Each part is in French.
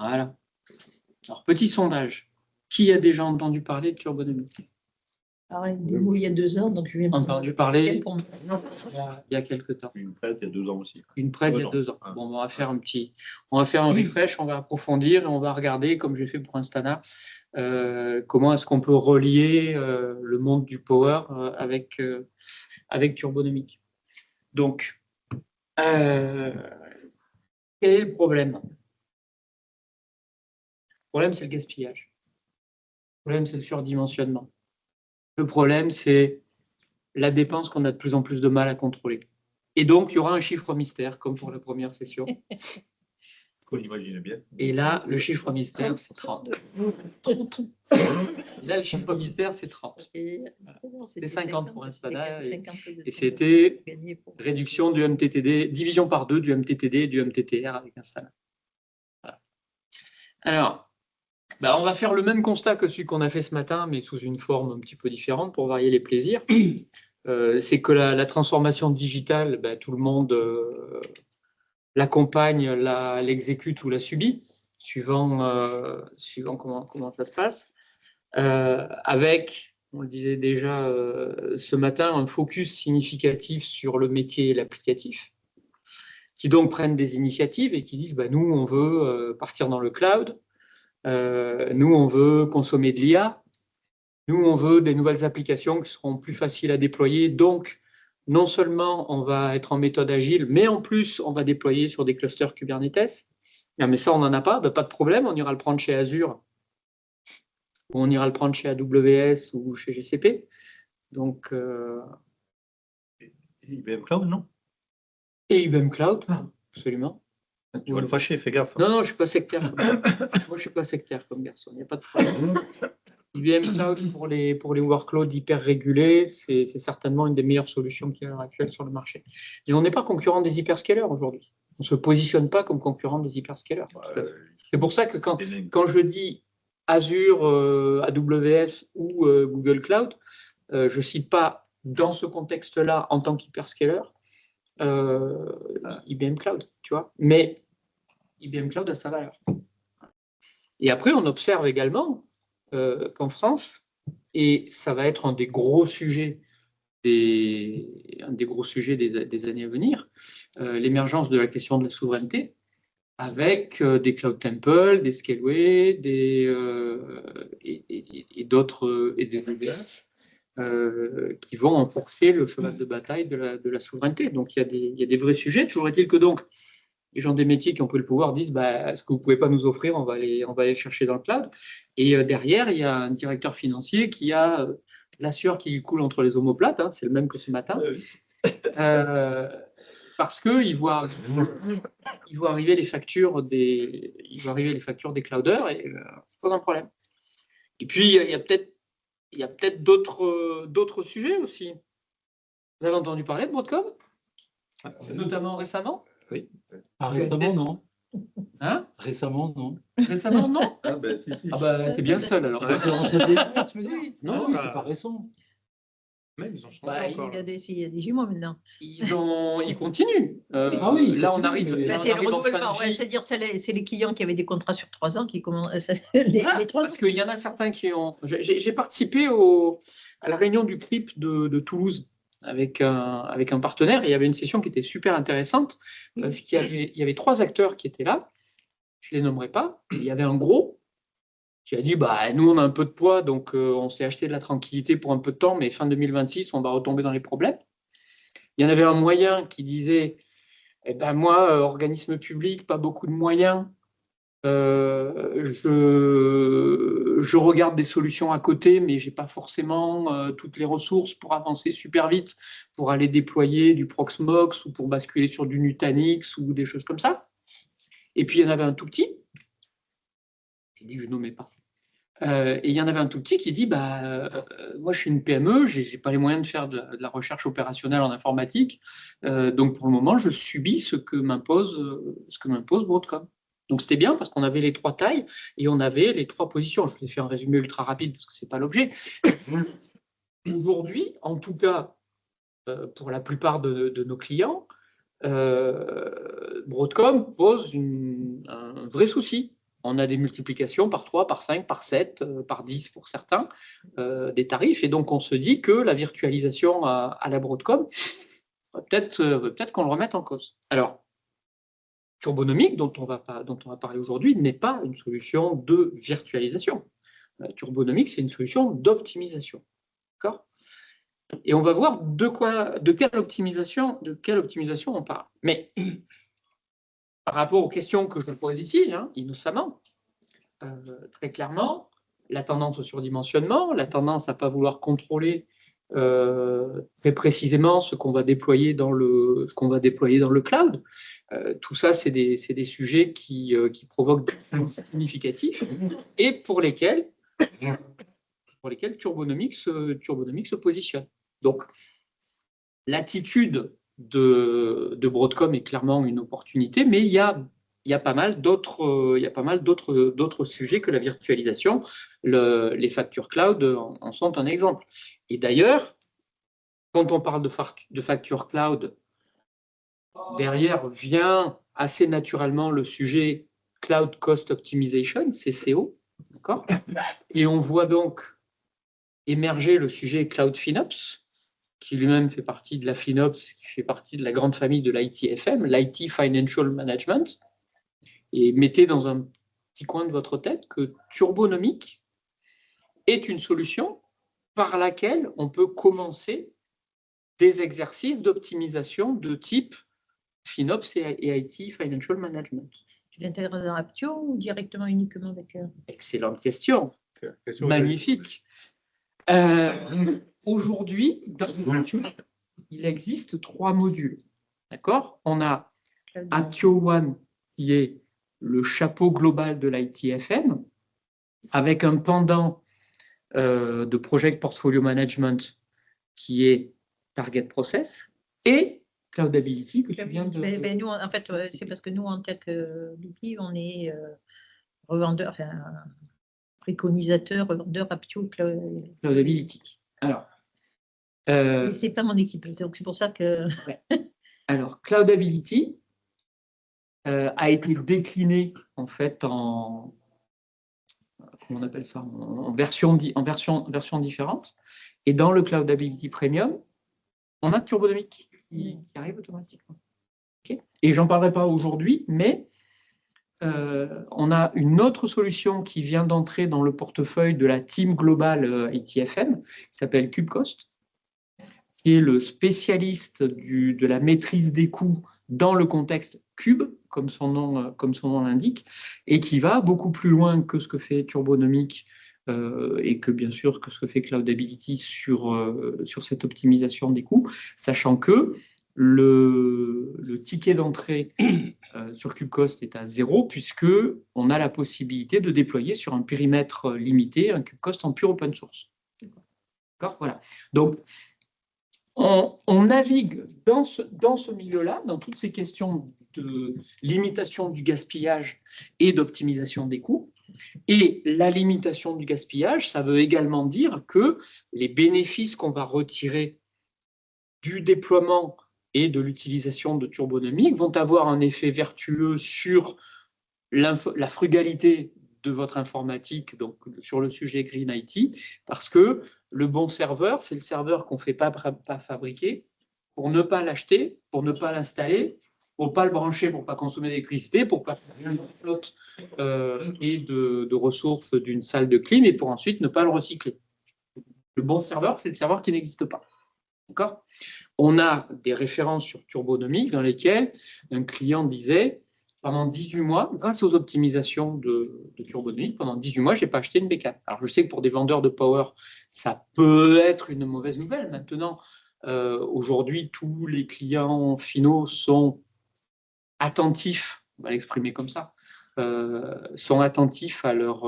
Voilà. Alors, petit sondage. Qui a déjà entendu parler de Turbonomic? Pareil, démo il y a 2 ans, donc je viens entendu parler il y a quelques temps. Une prête il y a 2 ans aussi. Une prête il y a 2 ans. Bon, on va faire un refresh, on va approfondir et on va regarder, comme j'ai fait pour Instana, comment est-ce qu'on peut relier le monde du power avec Turbonomic. Donc, quel est le problème? Le problème, c'est le gaspillage. Le problème, c'est le surdimensionnement. Le problème, c'est la dépense qu'on a de plus en plus de mal à contrôler. Et donc, il y aura un chiffre mystère, comme pour la première session. On imagine bien. Et là, le chiffre mystère, c'est 30. Là, le chiffre mystère, c'est 30. C'est 50 pour Instana. Et c'était réduction du MTTD, division par 2 du MTTD et du MTTR avec Instana. Voilà. Alors, on va faire le même constat que celui qu'on a fait ce matin, mais sous une forme un petit peu différente pour varier les plaisirs. C'est que la transformation digitale, tout le monde l'accompagne, l'exécute ou la subit, suivant comment ça se passe. Avec, on le disait déjà ce matin, un focus significatif sur le métier et l'applicatif, qui donc prennent des initiatives et qui disent nous, on veut partir dans le cloud. Nous, on veut consommer de l'IA. Nous, on veut des nouvelles applications qui seront plus faciles à déployer. Donc, non seulement on va être en méthode agile, mais en plus, on va déployer sur des clusters Kubernetes. Mais ça, on n'en a pas. Pas de problème. On ira le prendre chez Azure, ou on ira le prendre chez AWS ou chez GCP. Donc, IBM Cloud, non? Et IBM Cloud, absolument. Tu vas le fâcher, fais gaffe. Non, je ne suis pas sectaire. Moi, je ne suis pas sectaire comme garçon. Il n'y a pas de problème. IBM Cloud pour les workloads hyper régulés, c'est certainement une des meilleures solutions qu'il y a à l'heure actuelle sur le marché. Et on n'est pas concurrent des hyperscalers aujourd'hui. On ne se positionne pas comme concurrent des hyperscalers. C'est pour ça que quand je dis Azure, AWS ou Google Cloud, je ne cite pas dans ce contexte-là en tant qu'hyperscaler IBM Cloud, tu vois. Mais IBM Cloud a sa valeur. Et après, on observe également qu'en France, et ça va être un des gros sujets des années à venir, l'émergence de la question de la souveraineté, avec des Cloud Temple, des Scaleway, et d'autres, et des AWS, qui vont renforcer le cheval de bataille de la souveraineté. Donc il y a des vrais sujets. Toujours est-il que donc les gens des métiers qui ont pris le pouvoir disent ce que vous ne pouvez pas nous offrir, on va aller le chercher dans le cloud. Et derrière, il y a un directeur financier qui a la sueur qui coule entre les omoplates, c'est le même que ce matin, parce qu'il voit arriver les factures des clouders et c'est pas un problème. Et puis, il y a peut-être d'autres sujets aussi. Vous avez entendu parler de Broadcom, notamment récemment? Oui. Récemment, non. Hein? Récemment, non. Récemment, non? Ah ben si, si. Ah ben, t'es bien le seul alors. Tu me dis? Non, c'est pas récent. Même ils en sont encore. Il y a des jumeaux maintenant. Ils continuent. Oui, là, on arrive. C'est le renouvellement. C'est-à-dire, c'est les clients qui avaient des contrats sur 3 ans qui commencent. Les 3 ans. Parce qu'il y en a certains qui ont. J'ai participé à la réunion du CRIP de Toulouse avec un partenaire. Et il y avait une session qui était super intéressante parce qu'il y avait 3 acteurs qui étaient là. Je ne les nommerai pas. Il y avait un gros qui a dit nous, on a un peu de poids, donc on s'est acheté de la tranquillité pour un peu de temps, mais fin 2026, on va retomber dans les problèmes. Il y en avait un moyen qui disait moi, organisme public, pas beaucoup de moyens. Je regarde des solutions à côté, mais je n'ai pas forcément toutes les ressources pour avancer super vite, pour aller déployer du Proxmox ou pour basculer sur du Nutanix ou des choses comme ça. Et puis, il y en avait un tout petit. J'ai dit que je ne nommais pas. Et il y en avait un tout petit qui dit moi je suis une PME, je n'ai pas les moyens de faire de la recherche opérationnelle en informatique, donc pour le moment je subis ce que m'impose Broadcom. Donc c'était bien parce qu'on avait les 3 tailles et on avait les 3 positions. Je vous ai fait un résumé ultra rapide parce que ce n'est pas l'objet. Aujourd'hui, en tout cas pour la plupart de nos clients, Broadcom pose un vrai souci. on a des multiplications par 3, par 5, par 7, par 10 pour certains, des tarifs. Et donc, on se dit que la virtualisation à la Broadcom, peut-être qu'on le remette en cause. Alors, Turbonomic, dont on va parler aujourd'hui, n'est pas une solution de virtualisation. Turbonomic, c'est une solution d'optimisation. D'accord ? Et on va voir de quelle optimisation on parle. Mais par rapport aux questions que je pose ici, innocemment, très clairement, la tendance au surdimensionnement, la tendance à ne pas vouloir contrôler très précisément ce qu'on va déployer dans le cloud, tout ça, c'est des sujets qui provoquent des changements significatifs et pour lesquels Turbonomic se positionne. Donc, l'attitude de Broadcom est clairement une opportunité, mais il y a pas mal d'autres sujets que la virtualisation. Les factures cloud en sont un exemple. Et d'ailleurs, quand on parle de factures cloud, derrière vient assez naturellement le sujet Cloud Cost Optimization, CCO, d'accord ? Et on voit donc émerger le sujet Cloud FinOps, qui lui-même fait partie de la FinOps, qui fait partie de la grande famille de l'ITFM, l'IT Financial Management. Et mettez dans un petit coin de votre tête que Turbonomic est une solution par laquelle on peut commencer des exercices d'optimisation de type FinOps et IT Financial Management. Tu l'intègres dans Aptio ou directement uniquement avec... Excellente question. Magnifique. Aujourd'hui, dans Aptio, il existe 3 modules. D'accord ? On a Aptio One, qui est le chapeau global de l'ITFM, avec un pendant de Project Portfolio Management qui est Target Process et Cloudability que tu viens de... Nous, en fait, c'est parce que nous, en tant que BP, on est revendeur, enfin, préconisateur, revendeur Aptio Cloudability. Alors, c'est pas mon équipe, donc c'est pour ça que... Ouais. Alors, Cloudability a été décliné en fait en comment on appelle ça, en versions différentes. Et dans le Cloudability Premium, on a Turbonomic qui arrive automatiquement. Okay. Et j'en parlerai pas aujourd'hui, mais on a une autre solution qui vient d'entrer dans le portefeuille de la team globale ITFM, qui s'appelle CubeCost, qui est le spécialiste de la maîtrise des coûts dans le contexte Cube, comme son nom l'indique, et qui va beaucoup plus loin que ce que fait Turbonomic et que bien sûr que ce que fait Cloudability sur cette optimisation des coûts, sachant que le ticket d'entrée sur CubeCost est à 0, puisqu'on a la possibilité de déployer sur un périmètre limité un CubeCost en pure open source. D'accord ? Voilà. Donc, on navigue dans ce milieu-là, dans toutes ces questions de limitation du gaspillage et d'optimisation des coûts. Et la limitation du gaspillage, ça veut également dire que les bénéfices qu'on va retirer du déploiement et de l'utilisation de Turbonomic vont avoir un effet vertueux sur la frugalité de votre informatique, donc sur le sujet Green IT, parce que le bon serveur, c'est le serveur qu'on ne fait pas fabriquer pour ne pas l'acheter, pour ne pas l'installer, pour ne pas le brancher, pour ne pas consommer d'électricité, pour ne pas faire une flotte et de ressources d'une salle de clim, et pour ensuite ne pas le recycler. Le bon serveur, c'est le serveur qui n'existe pas. D'accord ? On a des références sur Turbonomic dans lesquelles un client disait pendant 18 mois, grâce aux optimisations de Turbonomic, pendant 18 mois, je n'ai pas acheté une bécane. Alors, je sais que pour des vendeurs de power, ça peut être une mauvaise nouvelle. Maintenant, aujourd'hui, tous les clients finaux sont attentifs, on va l'exprimer comme ça, sont attentifs à leur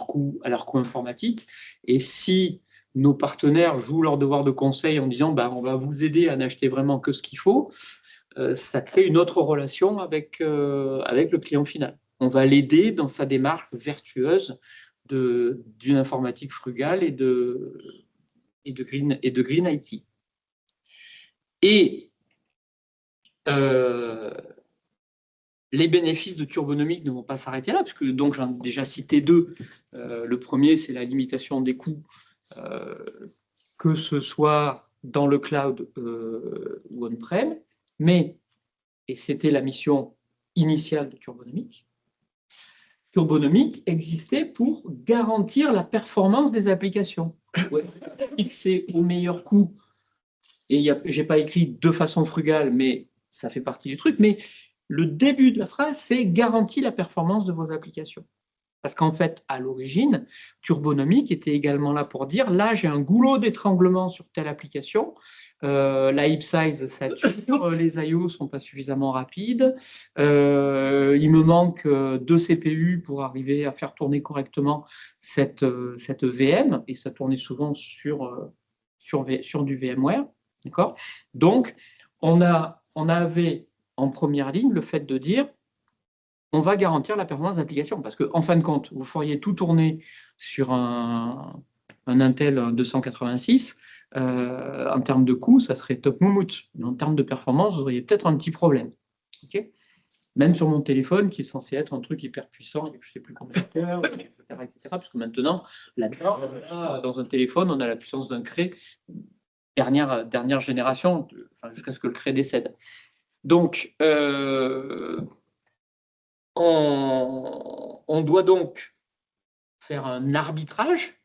coût informatique. Et si nos partenaires jouent leur devoir de conseil en disant on va vous aider à n'acheter vraiment que ce qu'il faut, ça crée une autre relation avec le client final. On va l'aider dans sa démarche vertueuse d'une informatique frugale et de Green IT. Et Les bénéfices de Turbonomic ne vont pas s'arrêter là, parce que donc j'en ai déjà cité deux. Le premier, c'est la limitation des coûts, que ce soit dans le cloud ou on-prem, mais, et c'était la mission initiale de Turbonomic, Turbonomic existait pour garantir la performance des applications. Ouais, fixer au meilleur coût, et je n'ai pas écrit de façon frugale, mais ça fait partie du truc, mais le début de la phrase, c'est « garantit la performance de vos applications ». Parce qu'en fait, à l'origine, Turbonomic était également là pour dire « là, j'ai un goulot d'étranglement sur telle application, la heap size sature, les I/O ne sont pas suffisamment rapides, il me manque 2 CPU pour arriver à faire tourner correctement cette VM », et ça tournait souvent sur du VMware. D'accord ? Donc, on avait en première ligne le fait de dire on va garantir la performance d'application. Parce qu'en fin de compte, vous feriez tout tourner sur un Intel 286. En termes de coût, ça serait top moumoute. Mais en termes de performance, vous auriez peut-être un petit problème. Okay ? Même sur mon téléphone, qui est censé être un truc hyper puissant, avec je ne sais plus combien de cœurs, etc., parce que maintenant, là-dedans, dans un téléphone, on a la puissance d'un Cray dernière génération, jusqu'à ce que le Cray décède. Donc, on doit donc faire un arbitrage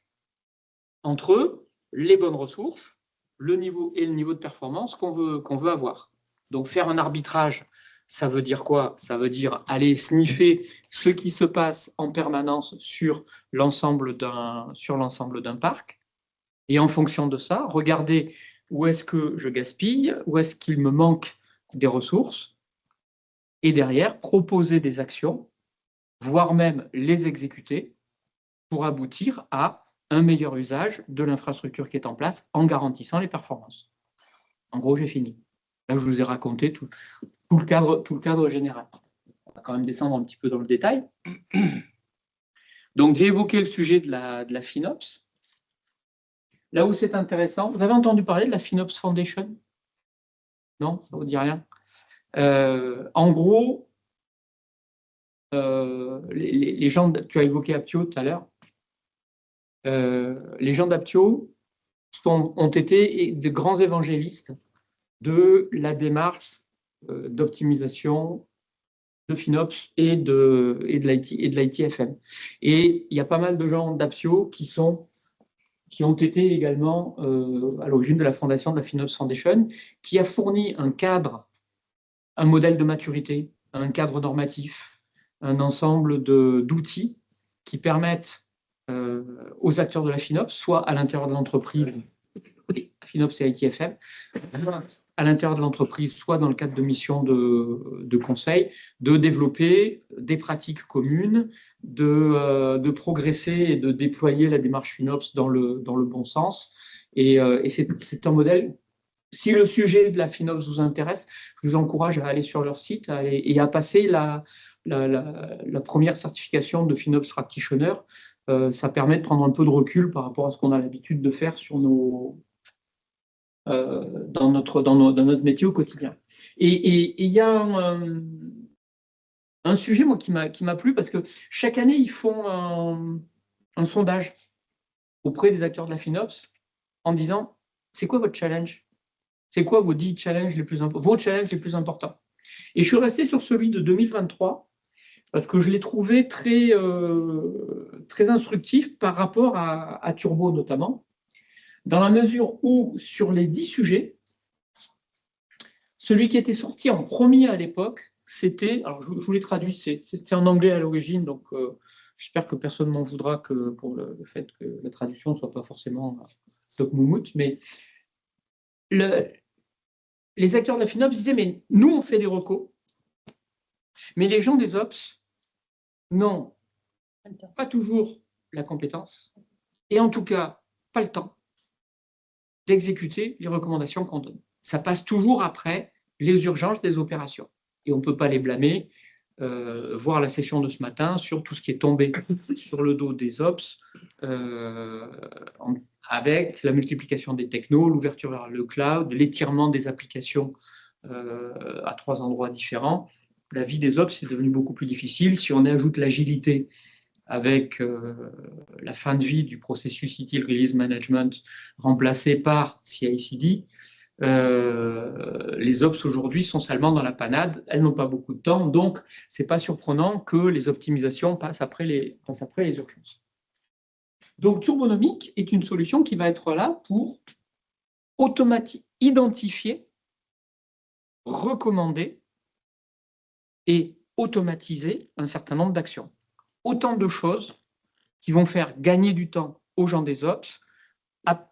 entre les bonnes ressources, le niveau de performance qu'on veut avoir. Donc, faire un arbitrage, ça veut dire quoi ? Ça veut dire aller sniffer ce qui se passe en permanence sur l'ensemble d'un parc, et en fonction de ça, regarder où est-ce que je gaspille, où est-ce qu'il me manque des ressources, et derrière, proposer des actions, voire même les exécuter, pour aboutir à un meilleur usage de l'infrastructure qui est en place en garantissant les performances. En gros, j'ai fini. Là, je vous ai raconté tout le cadre général. On va quand même descendre un petit peu dans le détail. Donc, j'ai évoqué le sujet de la FinOps. Là où c'est intéressant, vous avez entendu parler de la FinOps Foundation ? Non, ça ne vous dit rien ? En gros, les gens, tu as évoqué Apptio tout à l'heure, les gens d'Apptio ont été de grands évangélistes de la démarche d'optimisation de FinOps et de l'ITFM. Et il y a pas mal de gens d'Apptio qui ont été également à l'origine de la fondation de la FinOps Foundation, qui a fourni un cadre, un modèle de maturité, un cadre normatif, un ensemble d'outils qui permettent aux acteurs de la FinOps, soit à l'intérieur de l'entreprise, FinOps et ITFM, à l'intérieur de l'entreprise, soit dans le cadre de missions de conseil, de développer des pratiques communes, de progresser et de déployer la démarche FinOps dans le bon sens. Et c'est un modèle. Si le sujet de la FinOps vous intéresse, je vous encourage à aller sur leur site et à passer la première certification de FinOps Practitioner. Ça permet de prendre un peu de recul par rapport à ce qu'on a l'habitude de faire dans notre métier au quotidien. Et il y a un sujet, moi, qui m'a plu, parce que chaque année, ils font un sondage auprès des acteurs de la FinOps en disant, c'est quoi votre challenge ? C'est quoi vos 10 challenges les plus importants ? Et je suis resté sur celui de 2023, parce que je l'ai trouvé très instructif par rapport à Turbo notamment, dans la mesure où, sur les 10 sujets, celui qui était sorti en premier à l'époque, c'était, alors je vous l'ai traduit, c'était en anglais à l'origine, donc j'espère que personne ne m'en voudra pour le fait que la traduction ne soit pas forcément top moumoute, mais les acteurs de la FinOps disaient, mais nous, on fait des recos, mais les gens des Ops n'ont pas toujours la compétence, et en tout cas, pas le temps d'exécuter les recommandations qu'on donne. Ça passe toujours après les urgences des opérations. Et on ne peut pas les blâmer. Voir la session de ce matin sur tout ce qui est tombé sur le dos des Ops, avec la multiplication des technos, l'ouverture vers le cloud, l'étirement des applications à 3 endroits différents. La vie des ops est devenue beaucoup plus difficile. Si on ajoute l'agilité avec la fin de vie du processus Util Release Management remplacé par CI/CD, les ops aujourd'hui sont seulement dans la panade. Elles n'ont pas beaucoup de temps, donc ce n'est pas surprenant que les optimisations passent après les urgences. Donc Turbonomic est une solution qui va être là pour identifier, recommander et automatiser un certain nombre d'actions. Autant de choses qui vont faire gagner du temps aux gens des ops,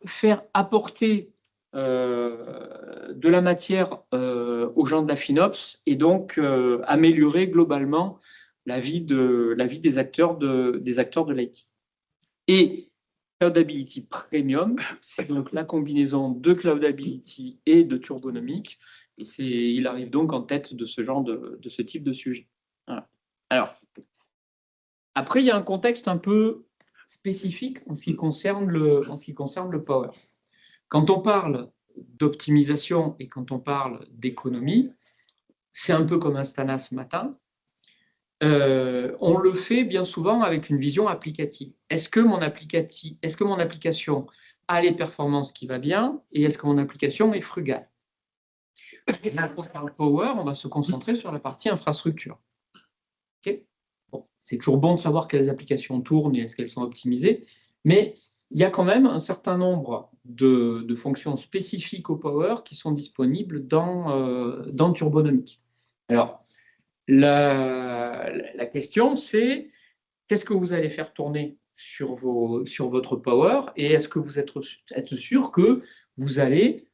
faire apporter de la matière aux gens de la FinOps et donc améliorer globalement la vie des acteurs de l'IT. Et Cloudability Premium, c'est donc la combinaison de Cloudability et de Turbonomic. Et il arrive donc en tête de ce type de sujet. Voilà. Alors, après, il y a un contexte un peu spécifique en ce qui concerne le Power. Quand on parle d'optimisation et quand on parle d'économie, c'est un peu comme Instana ce matin. On le fait bien souvent avec une vision applicative. Est-ce que mon application a les performances qui vont bien et est-ce que mon application est frugale? Quand on parle Power, on va se concentrer sur la partie infrastructure. Okay, bon, c'est toujours bon de savoir quelles applications tournent et est-ce qu'elles sont optimisées, mais il y a quand même un certain nombre de fonctions spécifiques au Power qui sont disponibles dans Turbonomic. Alors, la question, c'est qu'est-ce que vous allez faire tourner sur votre Power et est-ce que vous êtes sûr que vous allez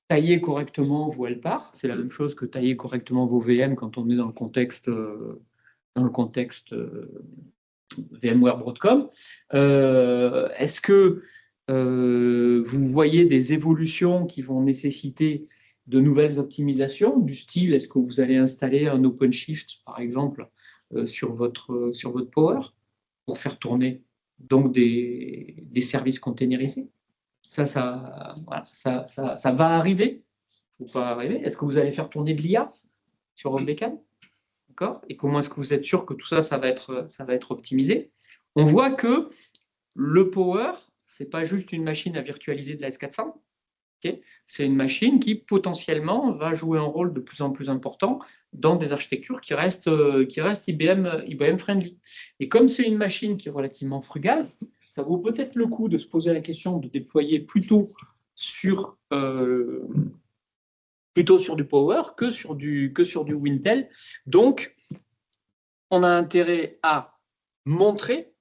tailler correctement vos LPAR? C'est la même chose que tailler correctement vos VM quand on est dans le contexte VMware Broadcom. Est-ce que vous voyez des évolutions qui vont nécessiter de nouvelles optimisations du style, est-ce que vous allez installer un OpenShift, par exemple, sur votre Power pour faire tourner donc des services containerisés? Ça va arriver. Faut pas arriver. Est-ce que vous allez faire tourner de l'IA sur votre bécane? D'accord? Et comment est-ce que vous êtes sûr que tout ça, ça va être optimisé? On voit que le Power, ce n'est pas juste une machine à virtualiser de la S400. Okay, c'est une machine qui potentiellement va jouer un rôle de plus en plus important dans des architectures qui restent IBM friendly. Et comme c'est une machine qui est relativement frugale, ça vaut peut-être le coup de se poser la question de déployer plutôt sur du Power que sur du Wintel. Donc, on a intérêt à montrer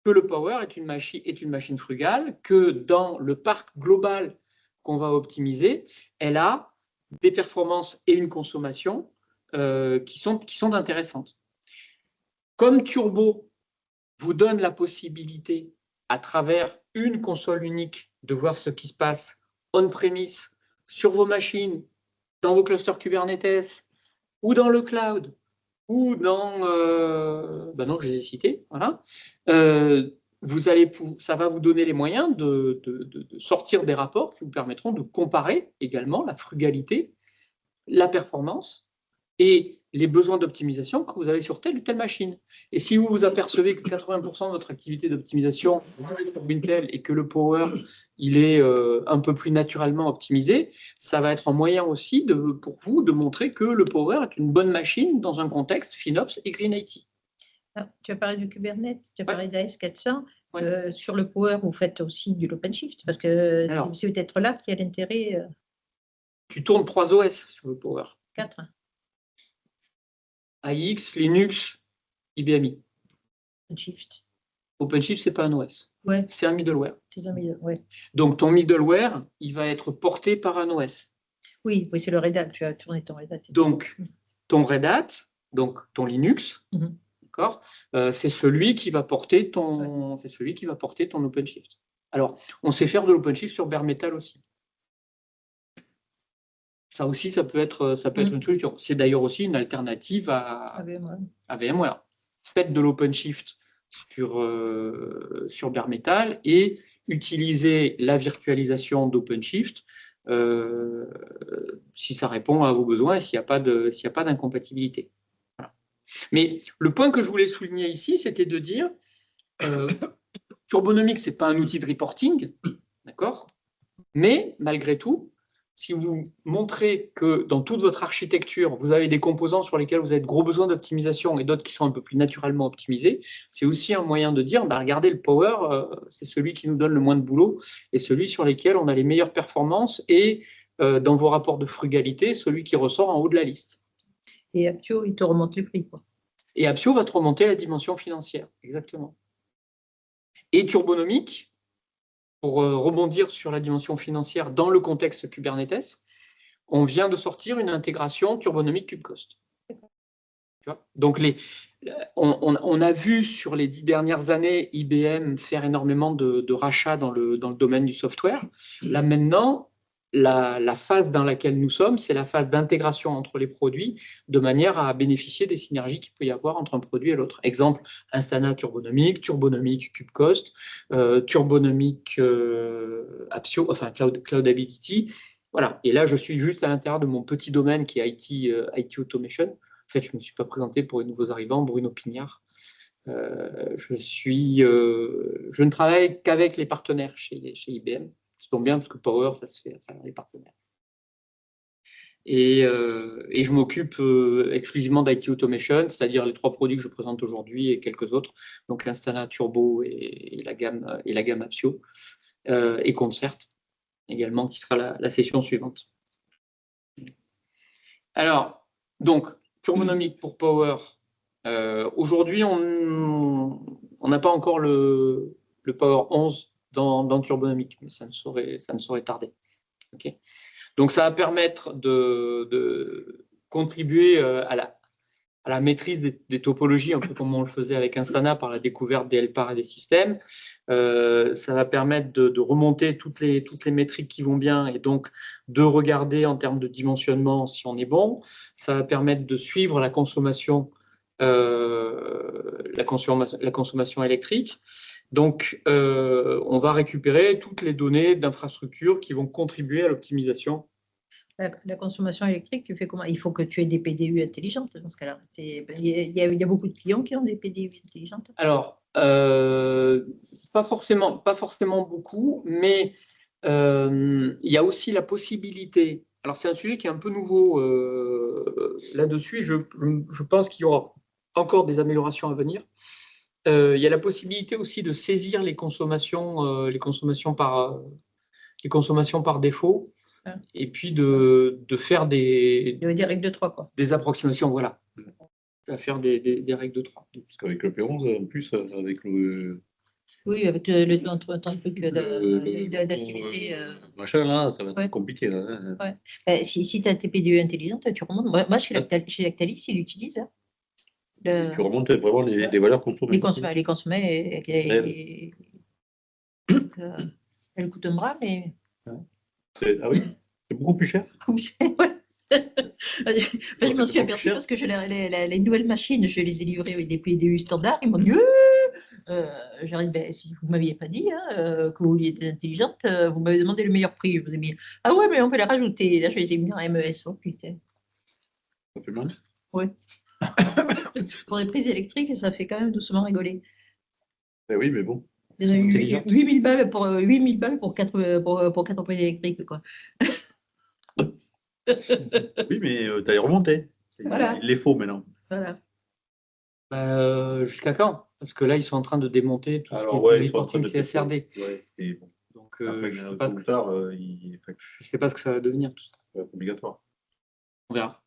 que le Power est une machine frugale, que dans le parc global qu'on va optimiser, elle a des performances et une consommation qui sont intéressantes. Comme Turbo vous donne la possibilité, à travers une console unique, de voir ce qui se passe on-premise, sur vos machines, dans vos clusters Kubernetes, ou dans le cloud, ou dans... non, je les ai cités, voilà. Ça va vous donner les moyens de sortir des rapports qui vous permettront de comparer également la frugalité, la performance et les besoins d'optimisation que vous avez sur telle ou telle machine. Et si vous vous apercevez que 80% de votre activité d'optimisation est sur Wintel et que le Power il est un peu plus naturellement optimisé, ça va être un moyen aussi pour vous de montrer que le Power est une bonne machine dans un contexte FinOps et Green IT. Tu as parlé du Kubernetes, tu as parlé d'AS400. Ouais. Sur le Power, vous faites aussi du OpenShift parce que c'est peut-être là qu'il y a l'intérêt. Tu tournes 3 OS sur le Power. 4. AX, Linux, IBMI. OpenShift. OpenShift, ce n'est pas un OS. Ouais. C'est un middleware. C'est un middleware, ouais. Donc, ton middleware, il va être porté par un OS. Oui, c'est le Red Hat. Tu as tourné ton Red Hat. Donc, ton Red Hat, donc ton Linux, d'accord, c'est celui qui va porter ton OpenShift. Alors, on sait faire de l'OpenShift sur bare metal aussi. Ça aussi, ça peut être une solution. C'est d'ailleurs aussi une alternative à VMware. Faites de l'OpenShift sur bare metal et utilisez la virtualisation d'OpenShift si ça répond à vos besoins et s'il n'y a pas d'incompatibilité. Mais le point que je voulais souligner ici, c'était de dire Turbonomic, ce n'est pas un outil de reporting, d'accord? Mais malgré tout, si vous montrez que dans toute votre architecture, vous avez des composants sur lesquels vous avez de gros besoins d'optimisation et d'autres qui sont un peu plus naturellement optimisés, c'est aussi un moyen de dire, regardez, le power, c'est celui qui nous donne le moins de boulot et celui sur lequel on a les meilleures performances et dans vos rapports de frugalité, celui qui ressort en haut de la liste. Et Apptio, il te remonte les prix, quoi. Et Apptio va te remonter la dimension financière, exactement. Et Turbonomic, pour rebondir sur la dimension financière dans le contexte Kubernetes, on vient de sortir une intégration Turbonomic KubeCost. Donc, on a vu sur les 10 dernières années IBM faire énormément de rachats dans le domaine du software. Là, maintenant, la phase dans laquelle nous sommes, c'est la phase d'intégration entre les produits de manière à bénéficier des synergies qu'il peut y avoir entre un produit et l'autre. Exemple, Instana Turbonomic, Turbonomic KubeCost, Turbonomic Apptio, enfin Cloudability. Voilà. Et là, je suis juste à l'intérieur de mon petit domaine qui est IT Automation. En fait, je ne me suis pas présenté pour les nouveaux arrivants, Bruno Pignard. Je ne travaille qu'avec les partenaires chez IBM. Ça tombe bien parce que Power, ça se fait à travers les partenaires. Et je m'occupe exclusivement d'IT Automation, c'est-à-dire les 3 produits que je présente aujourd'hui et quelques autres, donc Instana, Turbo et la gamme Apptio, et Concert également, qui sera la session suivante. Alors, donc, Turbonomic pour Power. Aujourd'hui, on n'a pas encore le Power 11 dans Turbonomic, mais ça ne saurait tarder. Okay. Donc, ça va permettre de contribuer à la maîtrise des topologies, un peu comme on le faisait avec Instana par la découverte des LPAR et des systèmes. Ça va permettre de remonter toutes les métriques qui vont bien et donc de regarder en termes de dimensionnement si on est bon. Ça va permettre de suivre la consommation électrique. Donc, on va récupérer toutes les données d'infrastructure qui vont contribuer à l'optimisation. La consommation électrique, tu fais comment? Il faut que tu aies des PDU intelligentes dans ce cas-là. Il y a beaucoup de clients qui ont des PDU intelligentes. Alors, pas forcément beaucoup, mais il y a aussi la possibilité. Alors, c'est un sujet qui est un peu nouveau là-dessus. Je pense qu'il y aura encore des améliorations à venir. Il y a la possibilité aussi de saisir les consommations par défaut. Et puis de faire des règles de 3, quoi. Des approximations, voilà. À faire des règles de 3. Parce qu'avec le P11, en plus, avec le. Oui, avec le truc d'activité. Machin, là, ça va être compliqué. Là. Ouais. Si tu as tes PDE intelligentes, tu remontes. Moi, chez Lactalis, ils l'utilisent. Tu remontes vraiment les valeurs consommées. Les consommés. Elle coûte un bras, mais. Ah oui, c'est beaucoup plus cher. Je m'en suis aperçue parce que les nouvelles machines, je les ai livrées avec des PDU standards. Ils m'ont dit j'arrive, si vous ne m'aviez pas dit que vous vouliez être intelligente, vous m'avez demandé le meilleur prix. Je vous ai mis ah ouais, mais on peut les rajouter. Là, je les ai mis en MES. Oh putain. Ça fait mal. Oui. Pour les prises électriques, ça fait quand même doucement rigoler. Oui, mais bon. 8 000 balles pour 4 prises électriques, quoi. Oui, mais tu as les remontées. Voilà. Il les faut maintenant. Voilà. Jusqu'à quand? Parce que là, ils sont en train de démonter tout ce qui est reporting CSRD. Ouais, et bon. Donc, après, je ne sais pas ce que ça va devenir, tout ça. Ça va être obligatoire. On verra.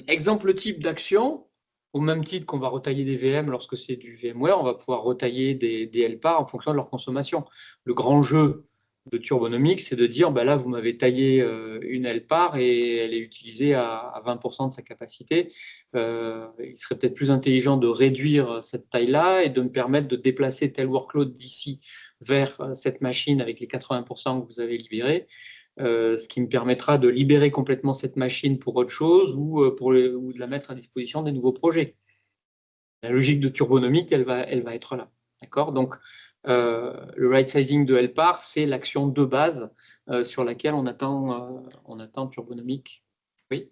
Exemple type d'action, au même titre qu'on va retailler des VM lorsque c'est du VMware, on va pouvoir retailler des LPAR en fonction de leur consommation. Le grand jeu de Turbonomic, c'est de dire, là, vous m'avez taillé une LPAR et elle est utilisée à 20% de sa capacité. Il serait peut-être plus intelligent de réduire cette taille-là et de me permettre de déplacer tel workload d'ici vers cette machine avec les 80% que vous avez libérés. Ce qui me permettra de libérer complètement cette machine pour autre chose ou de la mettre à disposition des nouveaux projets. La logique de Turbonomic, elle va être là. D'accord ? Donc, le right sizing de LPAR, c'est l'action de base sur laquelle on attend Turbonomic. Oui.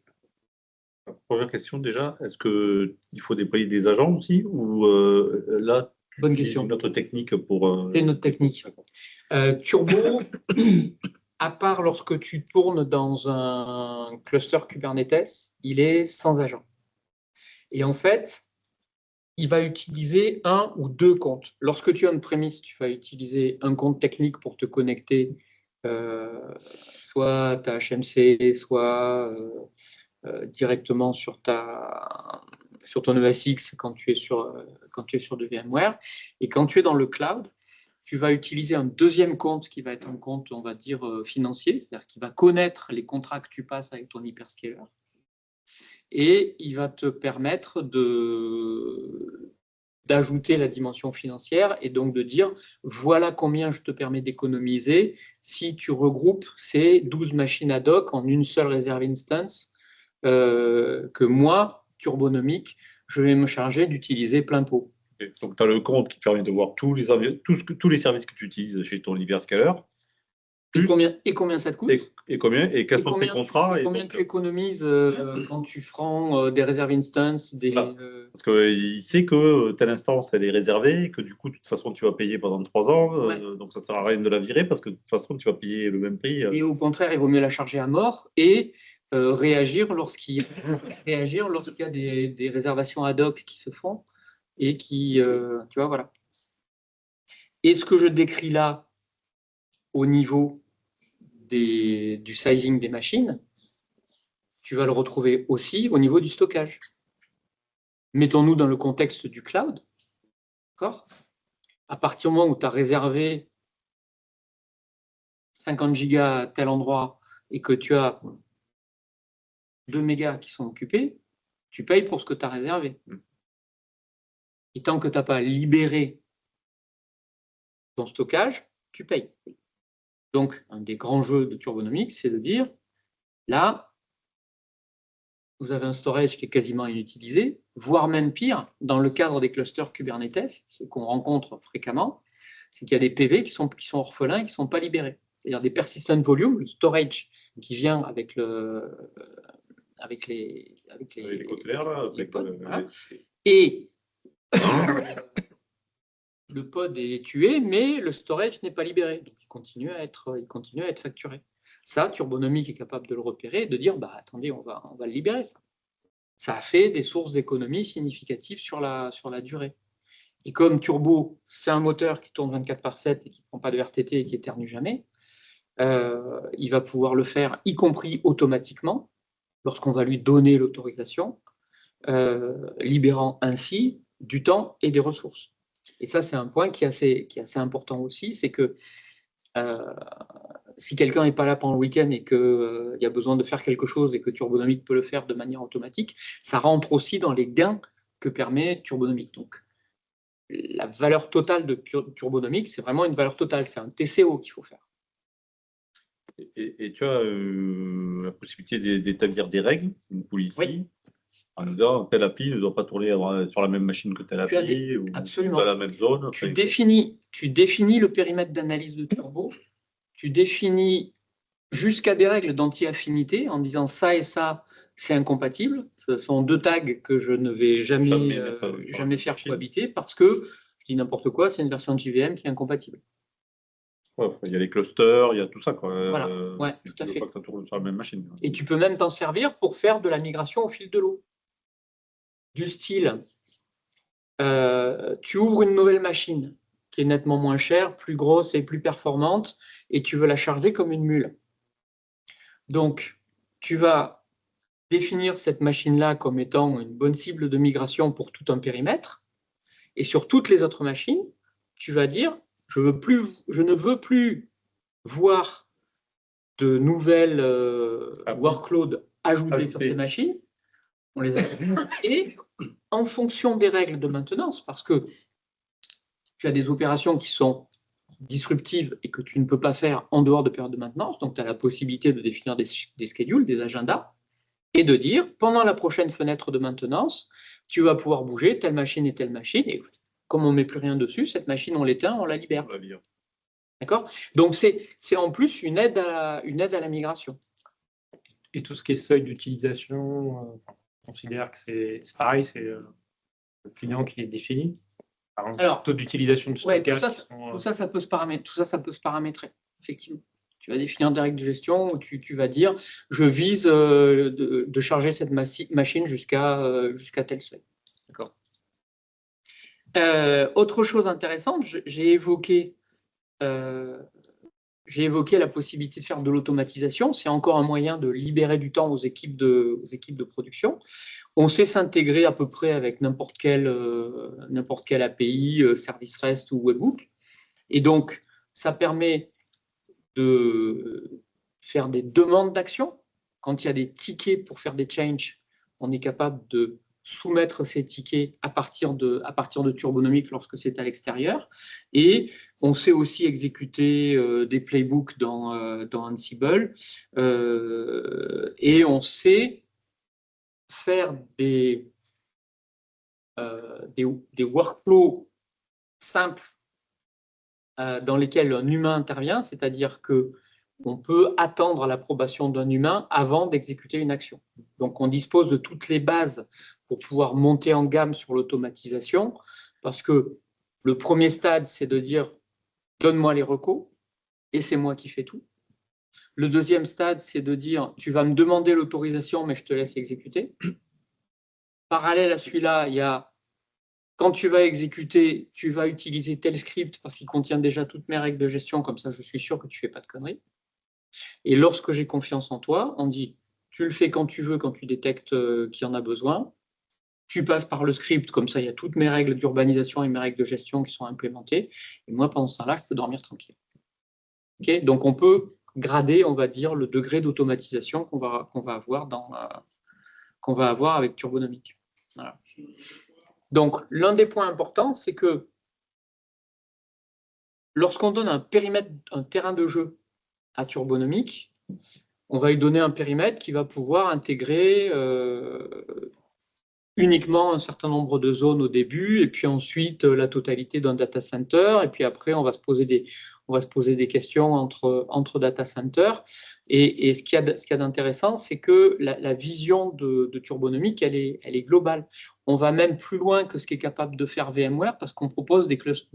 Première question déjà, est-ce qu'il faut déployer des agents aussi ou là, Bonne tu utilises question. une autre technique pour… C'est notre technique. Turbo, à part lorsque tu tournes dans un cluster Kubernetes, il est sans agent. Et en fait, il va utiliser un ou deux comptes. Lorsque tu as une prémisse, tu vas utiliser un compte technique pour te connecter, soit ta HMC, soit directement sur ton ESX quand tu es sur de VMware. Et quand tu es dans le cloud, tu vas utiliser un deuxième compte qui va être un compte, on va dire, financier, c'est-à-dire qui va connaître les contrats que tu passes avec ton hyperscaler. Et il va te permettre d'ajouter la dimension financière et donc de dire voilà combien je te permets d'économiser si tu regroupes ces 12 machines ad hoc en une seule réserve instance que moi, Turbonomic, je vais me charger d'utiliser plein pot. Donc, tu as le compte qui te permet de voir tous les services que tu utilises chez ton hyperscaler. Et combien ça te coûte et quels sont tes contrats et combien tu économises quand tu prends des réserves instance Parce qu'il sait que telle instance elle est réservée, que du coup de toute façon tu vas payer pendant 3 ans, donc ça ne sert à rien de la virer parce que de toute façon tu vas payer le même prix. Et au contraire, il vaut mieux la charger à mort et réagir lorsqu'il y a des réservations ad hoc qui se font et qui, tu vois, voilà. Et ce que je décris là au niveau du sizing des machines, tu vas le retrouver aussi au niveau du stockage. Mettons-nous dans le contexte du cloud. D'accord ? À partir du moment où tu as réservé 50 gigas à tel endroit et que tu as 2 mégas qui sont occupés, tu payes pour ce que tu as réservé. Et tant que tu n'as pas libéré ton stockage, tu payes. Donc, un des grands jeux de Turbonomic, c'est de dire, là, vous avez un storage qui est quasiment inutilisé, voire même pire, dans le cadre des clusters Kubernetes, ce qu'on rencontre fréquemment, c'est qu'il y a des PV qui sont orphelins et qui ne sont pas libérés. C'est-à-dire des persistent volume, le storage qui vient avec les clairs, là, pods. Voilà. Et le pod est tué, mais le storage n'est pas libéré. Donc, il continue à être facturé. Ça, Turbonomic est capable de le repérer et de dire, bah, attendez, on va le libérer. Ça a fait des sources d'économie significatives sur la durée. Et comme Turbo, c'est un moteur qui tourne 24/7 et qui ne prend pas de RTT et qui éternue jamais, il va pouvoir le faire, y compris automatiquement, lorsqu'on va lui donner l'autorisation, libérant ainsi du temps et des ressources. Et ça, c'est un point qui est assez important aussi, c'est que si quelqu'un n'est pas là pendant le week-end et qu'il y a besoin de faire quelque chose et que Turbonomic peut le faire de manière automatique, ça rentre aussi dans les gains que permet Turbonomic. Donc, la valeur totale de Turbonomic, c'est vraiment une valeur totale, c'est un TCO qu'il faut faire. Et tu as la possibilité d'établir des règles, une policy, oui. En disant telle appli ne doit pas tourner sur la même machine que telle appli ou dans la même zone. Tu définis le périmètre d'analyse de Turbo, tu définis jusqu'à des règles d'anti-affinité en disant ça et ça, c'est incompatible. Ce sont deux tags que je ne vais jamais faire cohabiter parce que, je dis n'importe quoi, c'est une version de JVM qui est incompatible. Ouais, il y a les clusters, il y a tout ça. Voilà, tout à fait. Pas que ça tourne sur la même machine. Et tu peux même t'en servir pour faire de la migration au fil de l'eau. Du style, tu ouvres une nouvelle machine qui est nettement moins chère, plus grosse et plus performante, et tu veux la charger comme une mule. Donc, tu vas définir cette machine-là comme étant une bonne cible de migration pour tout un périmètre, et sur toutes les autres machines, tu vas dire, je ne veux plus voir de nouvelles workloads ajoutées sur ces machines, on les attribue, et en fonction des règles de maintenance, parce que tu as des opérations qui sont disruptives et que tu ne peux pas faire en dehors de période de maintenance, donc tu as la possibilité de définir des schedules, des agendas, et de dire, pendant la prochaine fenêtre de maintenance, tu vas pouvoir bouger telle machine, et comme on ne met plus rien dessus, cette machine, on l'éteint, on la libère. D'accord ? Donc, c'est en plus une aide à la migration. Et tout ce qui est seuil d'utilisation, considère que c'est pareil, c'est le client qui les définit. Par exemple, Alors, taux d'utilisation de Ouais, stockage. tout ça, ça peut se paramétrer. Tout ça, ça peut se paramétrer, effectivement. Tu vas définir des règles de gestion où tu vas dire, je vise de charger cette machine jusqu'à tel seuil. D'accord. Autre chose intéressante, euh, j'ai évoqué la possibilité de faire de l'automatisation. C'est encore un moyen de libérer du temps aux équipes de production. On sait s'intégrer à peu près avec n'importe quel API, service REST ou webhook. Et donc, ça permet de faire des demandes d'action. Quand il y a des tickets pour faire des changes, on est capable de soumettre ces tickets à partir de Turbonomic lorsque c'est à l'extérieur. Et on sait aussi exécuter des playbooks dans Ansible. Et on sait faire des workflows simples dans lesquels un humain intervient, c'est-à-dire que on peut attendre l'approbation d'un humain avant d'exécuter une action. Donc, on dispose de toutes les bases pour pouvoir monter en gamme sur l'automatisation, parce que le premier stade, c'est de dire « donne-moi les recos » et c'est moi qui fais tout. Le deuxième stade, c'est de dire « tu vas me demander l'autorisation, mais je te laisse exécuter ». Parallèle à celui-là, il y a quand tu vas exécuter, tu vas utiliser tel script parce qu'il contient déjà toutes mes règles de gestion, comme ça je suis sûr que tu ne fais pas de conneries. Et lorsque j'ai confiance en toi, on dit, tu le fais quand tu veux, quand tu détectes qu'il y en a besoin. Tu passes par le script, comme ça il y a toutes mes règles d'urbanisation et mes règles de gestion qui sont implémentées. Et moi, pendant ce temps-là, je peux dormir tranquille. Okay, donc on peut grader, on va dire, le degré d'automatisation qu'on va avoir avec Turbonomic. Voilà. Donc, l'un des points importants, c'est que lorsqu'on donne un périmètre, un terrain de jeu à Turbonomic, on va lui donner un périmètre qui va pouvoir intégrer uniquement un certain nombre de zones au début, et puis ensuite la totalité d'un data center, et puis après on va se poser des questions entre data centers. Et ce qu'il y a d'intéressant, c'est que la vision de Turbonomic, elle est globale. On va même plus loin que ce qu'est capable de faire VMware, parce qu'on propose des clusters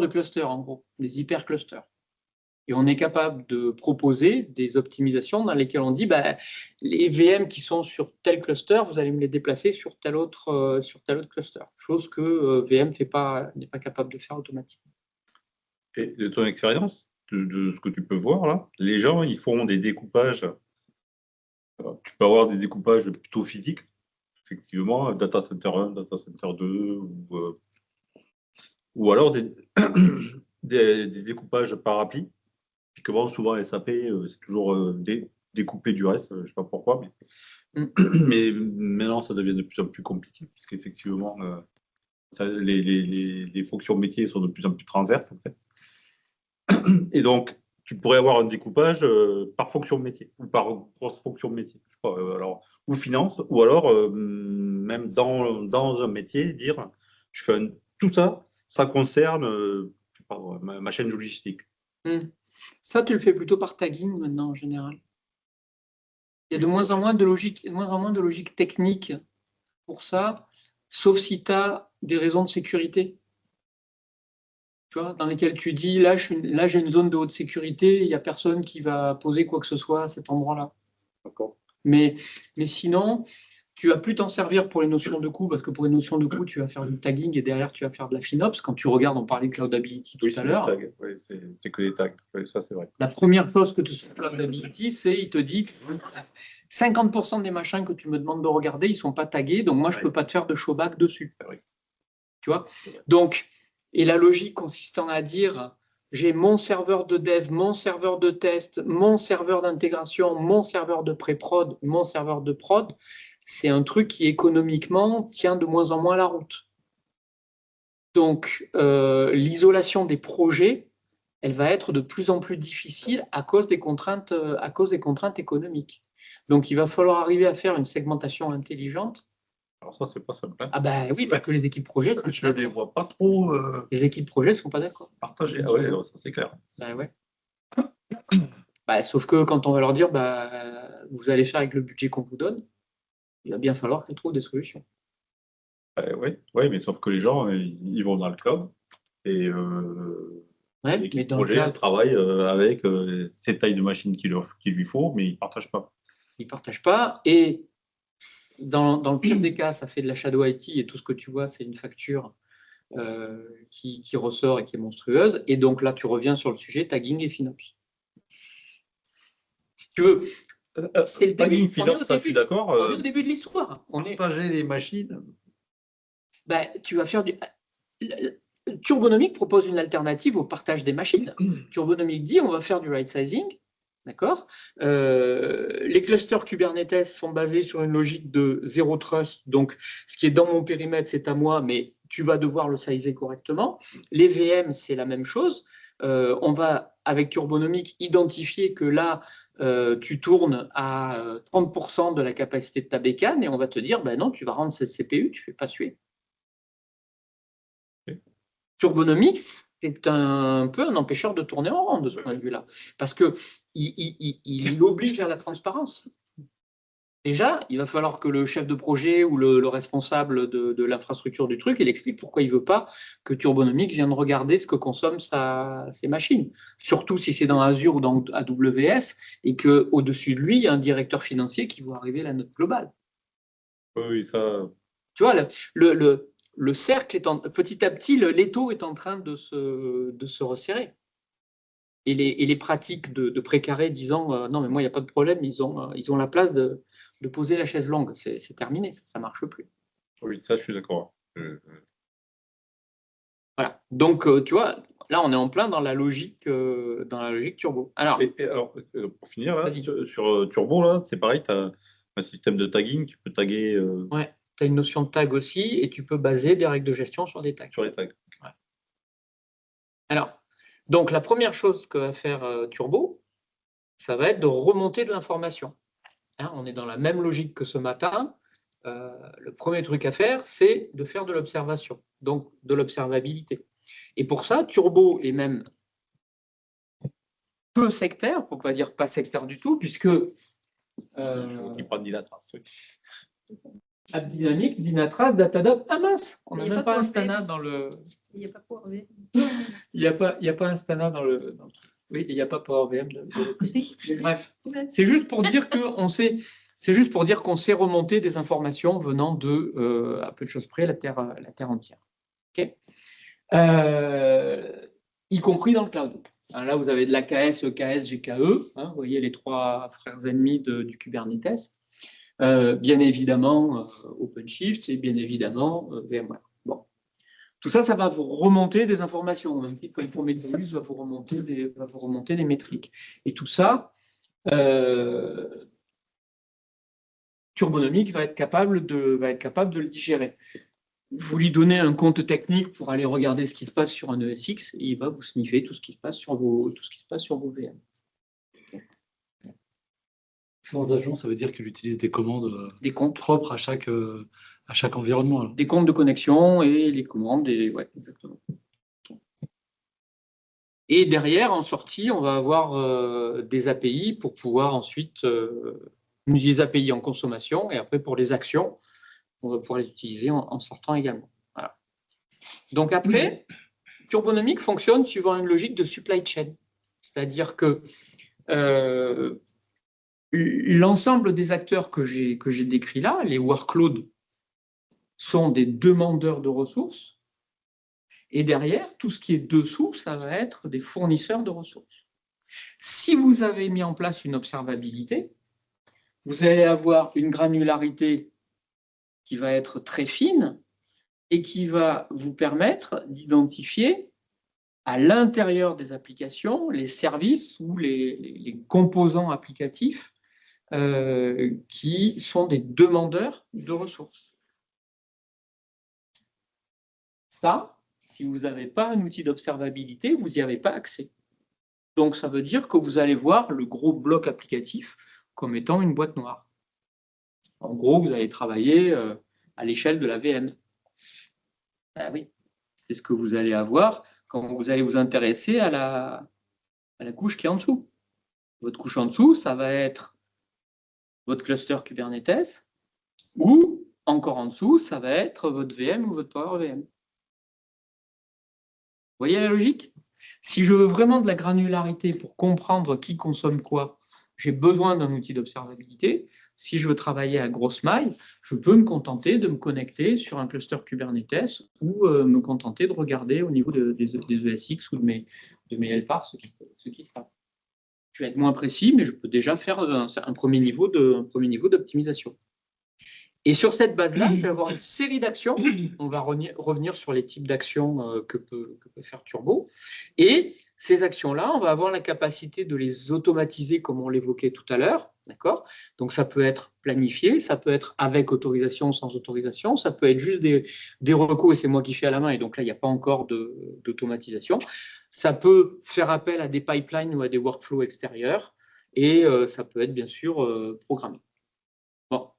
de clusters, en gros, des hyperclusters. Et on est capable de proposer des optimisations dans lesquelles on dit les VM qui sont sur tel cluster, vous allez me les déplacer sur tel autre cluster. Chose que VM n'est pas capable de faire automatiquement. Et de ton expérience, de ce que tu peux voir là, les gens, ils font des découpages. Tu peux avoir des découpages plutôt physiques, effectivement, data center 1, data center 2, ou alors des découpages par appli. Puis comment souvent SAP, c'est toujours découpé du reste, je ne sais pas pourquoi, mais maintenant ça devient de plus en plus compliqué, puisqu'effectivement, les fonctions métiers sont de plus en plus transverses, en fait. Et donc, tu pourrais avoir un découpage par fonction de métier, ou par grosse fonction de métier, je sais pas, alors, ou finance, ou alors même dans un métier, dire, je fais tout ça, ça concerne ma chaîne logistique. Ça, tu le fais plutôt par tagging maintenant, en général. Il y a de moins en moins de logique technique pour ça, sauf si tu as des raisons de sécurité. Tu vois, dans lesquelles tu dis, là, j'ai une zone de haute sécurité, il n'y a personne qui va poser quoi que ce soit à cet endroit-là. Mais sinon, tu vas plus t'en servir pour les notions de coût, parce que pour les notions de coût, tu vas faire du tagging et derrière, tu vas faire de la FinOps. Quand tu regardes, on parlait de Cloudability tout à l'heure. Oui, c'est que des tags, oui, ça c'est vrai. La première chose que tu fais sur Cloudability, c'est il te dit que 50% des machins que tu me demandes de regarder, ils ne sont pas tagués, donc moi, je ne peux pas te faire de showback dessus. Oui. Tu vois ? Donc, et la logique consistant à dire, j'ai mon serveur de dev, mon serveur de test, mon serveur d'intégration, mon serveur de pré-prod, mon serveur de prod, c'est un truc qui économiquement tient de moins en moins la route. Donc, l'isolation des projets, elle va être de plus en plus difficile à cause des contraintes économiques. Donc, il va falloir arriver à faire une segmentation intelligente. Alors ça, c'est pas simple. Ah ben oui, parce que les équipes projets... Je ne les vois pas trop... Les équipes projets ne sont pas d'accord. Partagées, ah ouais, ça c'est clair. Ben ouais. Sauf que quand on va leur dire, vous allez faire avec le budget qu'on vous donne, il va bien falloir qu'elle trouve des solutions. Oui, mais sauf que les gens, ils vont dans le cloud et Ouais, l'équipe mais dans le projet cloud, elle travaille avec ces tailles de machines qu'il lui faut, mais ils ne partagent pas. ils ne partagent pas. Et dans le pire des cas, ça fait de la shadow IT et tout ce que tu vois, c'est une facture qui ressort et qui est monstrueuse. Et donc là, tu reviens sur le sujet tagging et FinOps. Si tu veux, c'est le Tagging, début. FinOps, ça, je suis d'accord. On est au début de l'histoire. Partager les machines. Ben, tu vas faire du. Turbonomic propose une alternative au partage des machines. Turbonomic dit on va faire du right sizing. D'accord. Les clusters Kubernetes sont basés sur une logique de zéro trust. Donc, ce qui est dans mon périmètre, c'est à moi, mais tu vas devoir le sizer correctement. Les VM, c'est la même chose. On va, avec Turbonomic, identifier que là, tu tournes à 30% de la capacité de ta bécane et on va te dire, ben non, tu vas rendre cette CPU, tu ne fais pas suer. Turbonomics, c'est un peu un empêcheur de tourner en rond de ce point de vue-là, parce qu'il oblige à la transparence. Déjà, il va falloir que le chef de projet ou le responsable de l'infrastructure du truc, il explique pourquoi il ne veut pas que Turbonomics vienne regarder ce que consomment ses machines. Surtout si c'est dans Azure ou dans AWS et qu'au-dessus de lui, il y a un directeur financier qui va arriver à la note globale. Oui, ça. Tu vois, le cercle petit à petit, l'étau est en train de se resserrer. Et les pratiques de précaré disant non, mais moi, il n'y a pas de problème, ils ont la place de poser la chaise longue. C'est terminé, ça ne marche plus. Oui, ça, je suis d'accord. Voilà. Donc, tu vois, là, on est en plein dans la logique turbo. Alors, pour finir, là, sur Turbo, là, c'est pareil, tu as un système de tagging, tu peux taguer ouais, tu as une notion de tag aussi, et tu peux baser des règles de gestion sur des tags. sur les tags. Ouais. Alors, donc, la première chose que va faire Turbo, ça va être de remonter de l'information. Hein, on est dans la même logique que ce matin. Le premier truc à faire, c'est de faire de l'observation, donc de l'observabilité. Et pour ça, Turbo est même peu sectaire, pour ne pas dire pas sectaire du tout, puisque Qui prend Dynatrace, oui. AppDynamics, Dynatrace, Datadog, ah mince, on n'a même pas Instana dans le... Il n'y a pas Power VM. Il n'y a pas Instana dans le truc. Oui, il n'y a pas Power VM. Mais bref, c'est juste pour dire qu'on sait... C'est juste pour dire qu'on sait remonter des informations venant de, à peu de choses près, la Terre entière. Okay, y compris dans le cloud. Alors là, vous avez de l'AKS, EKS, GKE, hein, vous voyez les trois frères ennemis du Kubernetes. Bien évidemment, OpenShift et bien évidemment, VMware. Bon. Tout ça, ça va vous remonter des informations. Même titre que Prometheus va vous remonter des métriques. Et tout ça, Turbonomic va être capable de le digérer. Vous lui donnez un compte technique pour aller regarder ce qui se passe sur un ESX et il va vous sniffer tout ce qui se passe sur vos VM. Sans agent, ça veut dire qu'il utilise des commandes des comptes propres à chaque environnement. Alors. Des comptes de connexion et les commandes. Ouais, exactement. Et derrière, en sortie, on va avoir des API pour pouvoir ensuite utiliser des API en consommation et après pour les actions, on va pouvoir les utiliser en sortant également. Voilà. Donc après, Turbonomic fonctionne suivant une logique de supply chain. C'est-à-dire que l'ensemble des acteurs que j'ai décrits là, les workloads, sont des demandeurs de ressources. Et derrière, tout ce qui est dessous, ça va être des fournisseurs de ressources. Si vous avez mis en place une observabilité, vous allez avoir une granularité qui va être très fine et qui va vous permettre d'identifier à l'intérieur des applications les services ou les composants applicatifs qui sont des demandeurs de ressources. Ça, si vous n'avez pas un outil d'observabilité, vous n'y avez pas accès. Donc, ça veut dire que vous allez voir le gros bloc applicatif comme étant une boîte noire. En gros, vous allez travailler à l'échelle de la VM. Ah oui, c'est ce que vous allez avoir quand vous allez vous intéresser à la couche qui est en dessous. Votre couche en dessous, ça va être votre cluster Kubernetes, Ou, encore en dessous, ça va être votre VM ou votre Power VM. Vous voyez la logique? Si je veux vraiment de la granularité pour comprendre qui consomme quoi, j'ai besoin d'un outil d'observabilité. Si je veux travailler à grosse maille, je peux me contenter de me connecter sur un cluster Kubernetes ou me contenter de regarder au niveau des ESX ou de mes LPAR ce qui se passe. Je vais être moins précis, mais je peux déjà faire un premier niveau d'optimisation. Et sur cette base-là, je vais avoir une série d'actions. On va revenir sur les types d'actions que peut faire Turbo. Et ces actions-là, on va avoir la capacité de les automatiser comme on l'évoquait tout à l'heure. D'accord ? Donc, ça peut être planifié, ça peut être avec autorisation, sans autorisation, ça peut être juste des recos, et c'est moi qui fais à la main, et donc là, il n'y a pas encore d'automatisation. Ça peut faire appel à des pipelines ou à des workflows extérieurs, et ça peut être bien sûr programmé. Bon,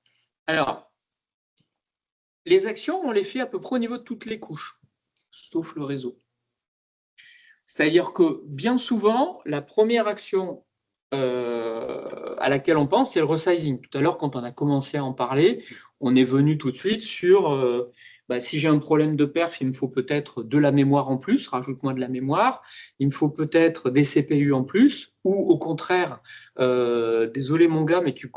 alors, les actions, on les fait à peu près au niveau de toutes les couches, sauf le réseau. C'est-à-dire que bien souvent, la première action à laquelle on pense, c'est le resizing. Tout à l'heure, quand on a commencé à en parler, on est venu tout de suite sur si j'ai un problème de perf, il me faut peut-être de la mémoire en plus, rajoute-moi de la mémoire, il me faut peut-être des CPU en plus, ou au contraire, désolé mon gars, mais tu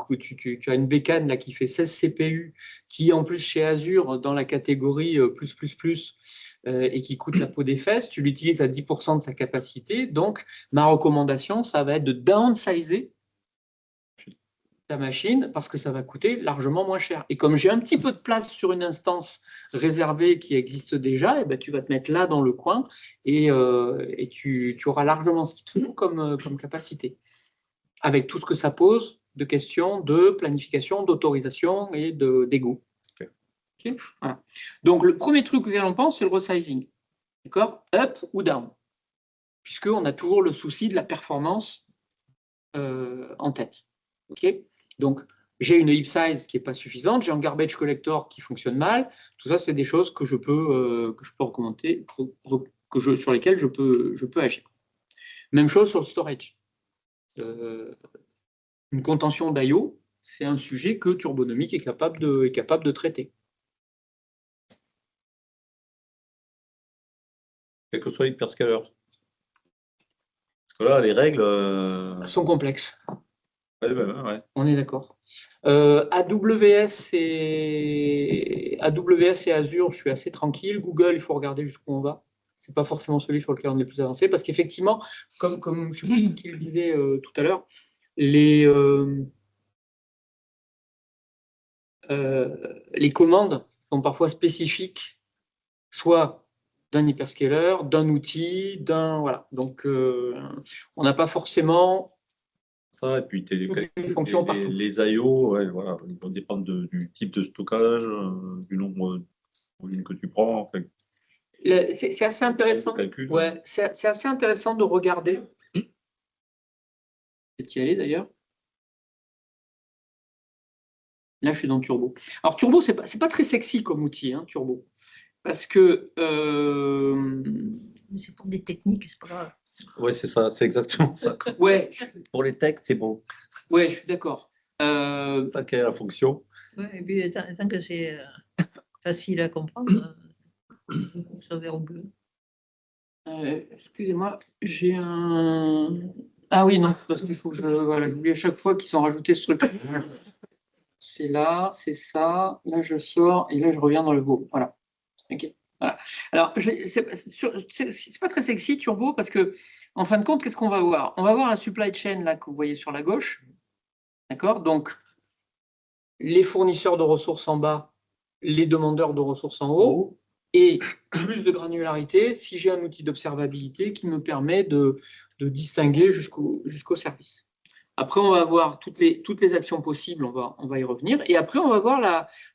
as une bécane là, qui fait 16 CPU, qui en plus chez Azure, dans la catégorie plus, et qui coûte la peau des fesses, tu l'utilises à 10% de sa capacité, donc ma recommandation, ça va être de downsizer ta machine parce que ça va coûter largement moins cher. Et comme j'ai un petit peu de place sur une instance réservée qui existe déjà, et ben, tu vas te mettre là dans le coin et tu auras largement ce qu'il te faut comme capacité. Avec tout ce que ça pose de questions de planification, d'autorisation et d'ego. Okay, voilà. Donc, le premier truc auquel on pense, c'est le resizing. D'accord ? Up ou down. Puisqu'on a toujours le souci de la performance en tête. Okay ? Donc, j'ai une heap size qui n'est pas suffisante, j'ai un garbage collector qui fonctionne mal. Tout ça, c'est des choses que je peux recommander, sur lesquelles je peux agir. Même chose sur le storage. Une contention d'IO, c'est un sujet que Turbonomic est capable de traiter. Quel que soit l'hyperscaler. Parce que là, les règles sont complexes. Ouais. On est d'accord. AWS et Azure, je suis assez tranquille. Google, il faut regarder jusqu'où on va. Ce n'est pas forcément celui sur lequel on est le plus avancé, parce qu'effectivement, comme je sais pas qui le disait tout à l'heure, les commandes sont parfois spécifiques, soit d'un hyperscaler, d'un outil, voilà. Donc, on n'a pas forcément ça, et puis les IO, ouais, voilà, ils vont dépendre du type de stockage, du nombre de volumes que tu prends. En fait. C'est assez intéressant. Ouais, c'est assez intéressant de regarder. C'est y aller d'ailleurs. Là, je suis dans Turbo. Alors, Turbo, c'est pas très sexy comme outil, hein, Turbo. Parce que. C'est pour des techniques, c'est pas grave. Ouais, c'est ça, c'est exactement ça. Ouais. Pour les textes, c'est bon. Ouais, je suis d'accord. Tant qu'il y a la fonction. Ouais, et puis, tant que c'est facile à comprendre, ça vert au bleu. Excusez-moi, j'ai un. Ah oui, non, parce qu'il faut que j'oublie à chaque fois qu'ils ont rajouté ce truc. C'est là, c'est ça. Là, je sors et là, je reviens dans le Go. Voilà. Ok. Voilà. Alors, c'est pas très sexy, Turbo, parce que, en fin de compte, qu'est-ce qu'on va voir ? On va voir la supply chain là que vous voyez sur la gauche. D'accord ? Donc, les fournisseurs de ressources en bas, les demandeurs de ressources en haut, et plus de granularité si j'ai un outil d'observabilité qui me permet de distinguer jusqu'au service. Après, on va voir toutes les actions possibles, on va y revenir. Et après, on va voir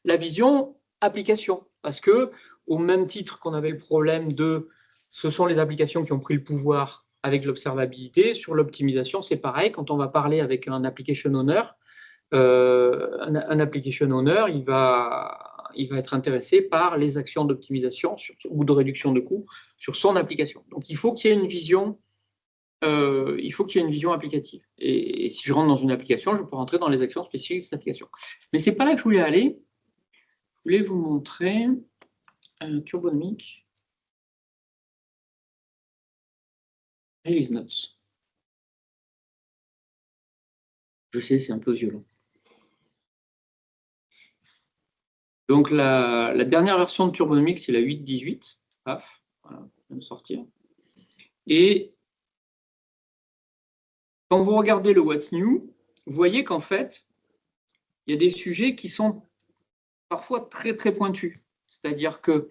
la vision application. Parce que, au même titre qu'on avait le problème ce sont les applications qui ont pris le pouvoir avec l'observabilité, sur l'optimisation, c'est pareil. Quand on va parler avec un application owner, un application owner, il va être intéressé par les actions d'optimisation ou de réduction de coûts sur son application. Donc, il faut qu'il y ait une vision applicative. Et si je rentre dans une application, je peux rentrer dans les actions spécifiques de cette application. Mais ce n'est pas là que je voulais aller. voulais vous montrer un turbonomique. Release notes. Je sais, c'est un peu violent. Donc, la dernière version de Turbonomic, c'est la 8.18. Paf, voilà, on vient de sortir. Et quand vous regardez le What's New, vous voyez qu'en fait, il y a des sujets qui sont parfois très, très pointus. C'est-à-dire que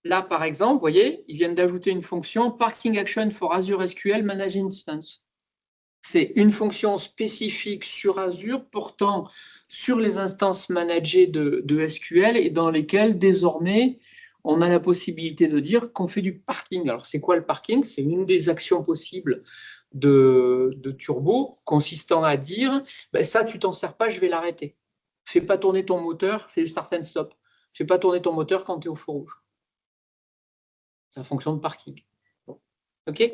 là, par exemple, vous voyez, ils viennent d'ajouter une fonction Parking Action for Azure SQL Manage Instance. C'est une fonction spécifique sur Azure portant sur les instances managées de SQL et dans lesquelles désormais on a la possibilité de dire qu'on fait du parking. Alors c'est quoi le parking? C'est une des actions possibles de Turbo consistant à dire ben ça tu t'en sers pas, je vais l'arrêter. Fais pas tourner ton moteur, c'est du start and stop. Fais pas tourner ton moteur quand tu es au feu rouge. C'est la fonction de parking. Ok,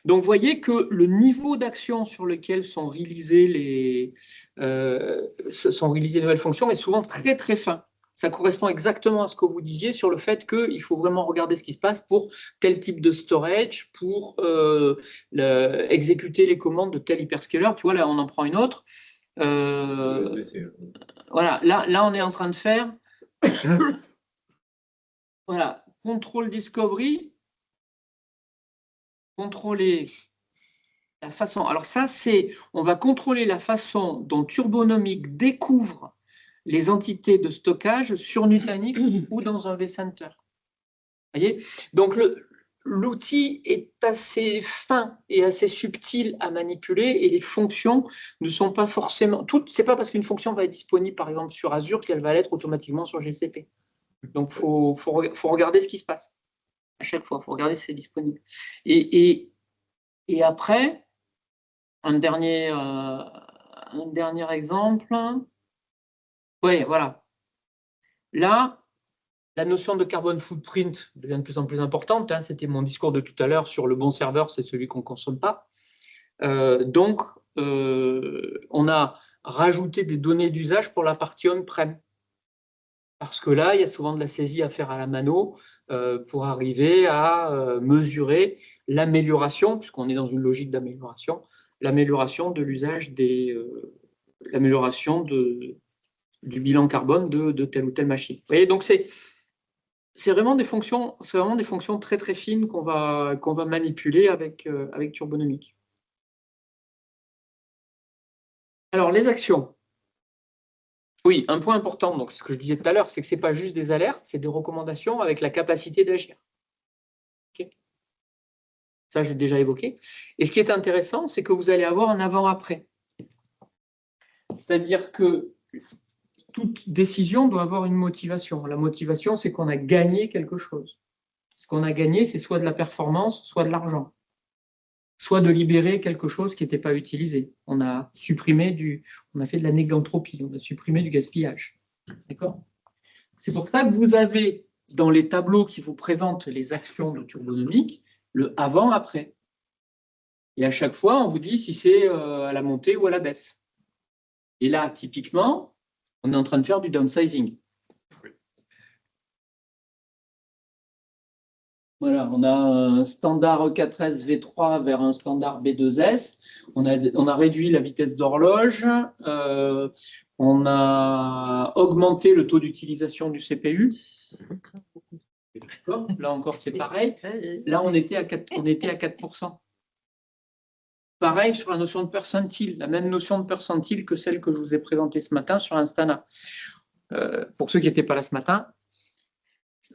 donc vous voyez que le niveau d'action sur lequel sont réalisées les nouvelles fonctions est souvent très très fin. Ça correspond exactement à ce que vous disiez sur le fait qu'il faut vraiment regarder ce qui se passe pour tel type de storage, pour exécuter les commandes de tel hyperscaler. Tu vois, là on en prend une autre. Voilà, là on est en train de faire voilà, control discovery. Contrôler la façon. Alors ça, on va contrôler la façon dont Turbonomic découvre les entités de stockage sur Nutanix ou dans un vCenter. Voyez, donc l'outil est assez fin et assez subtil à manipuler et les fonctions ne sont pas forcément toutes. C'est pas parce qu'une fonction va être disponible par exemple sur Azure qu'elle va l'être automatiquement sur GCP. Donc faut regarder ce qui se passe. À chaque fois, il faut regarder si c'est disponible. Et après, un dernier exemple. Oui, voilà. Là, la notion de carbone footprint devient de plus en plus importante. Hein. C'était mon discours de tout à l'heure sur le bon serveur, c'est celui qu'on ne consomme pas. Donc, on a rajouté des données d'usage pour la partie on-prem. Parce que là, il y a souvent de la saisie à faire à la mano pour arriver à mesurer l'amélioration, puisqu'on est dans une logique d'amélioration, l'amélioration de l'usage l'amélioration du bilan carbone de telle ou telle machine. Vous voyez, donc c'est vraiment des fonctions très très fines qu'on va manipuler avec Turbonomic. Alors les actions. Oui, un point important, donc ce que je disais tout à l'heure, c'est que ce n'est pas juste des alertes, c'est des recommandations avec la capacité d'agir. Okay. Ça, je l'ai déjà évoqué. Et ce qui est intéressant, c'est que vous allez avoir un avant-après. C'est-à-dire que toute décision doit avoir une motivation. La motivation, c'est qu'on a gagné quelque chose. Ce qu'on a gagné, c'est soit de la performance, soit de l'argent. Soit de libérer quelque chose qui n'était pas utilisé. On a fait de la négantropie, on a supprimé du gaspillage. D'accord ? C'est pour ça que vous avez, dans les tableaux qui vous présentent les actions de Turbonomic, le avant-après. Et à chaque fois, on vous dit si c'est à la montée ou à la baisse. Et là, typiquement, on est en train de faire du downsizing. Voilà, on a un standard E4S V3 vers un standard B2S. On a réduit la vitesse d'horloge. On a augmenté le taux d'utilisation du CPU. Là encore, c'est pareil. Là, on était à 4%. Pareil sur la notion de percentile, la même notion de percentile que celle que je vous ai présentée ce matin sur Instana. Pour ceux qui n'étaient pas là ce matin,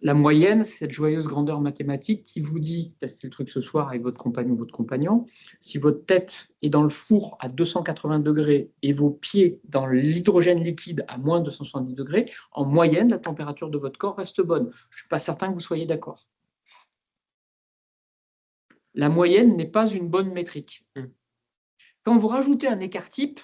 la moyenne, c'est cette joyeuse grandeur mathématique qui vous dit, testez le truc ce soir avec votre compagnon ou votre compagnon, si votre tête est dans le four à 280 degrés et vos pieds dans l'hydrogène liquide à moins 270 degrés, en moyenne, la température de votre corps reste bonne. Je ne suis pas certain que vous soyez d'accord. La moyenne n'est pas une bonne métrique. Quand vous rajoutez un écart type,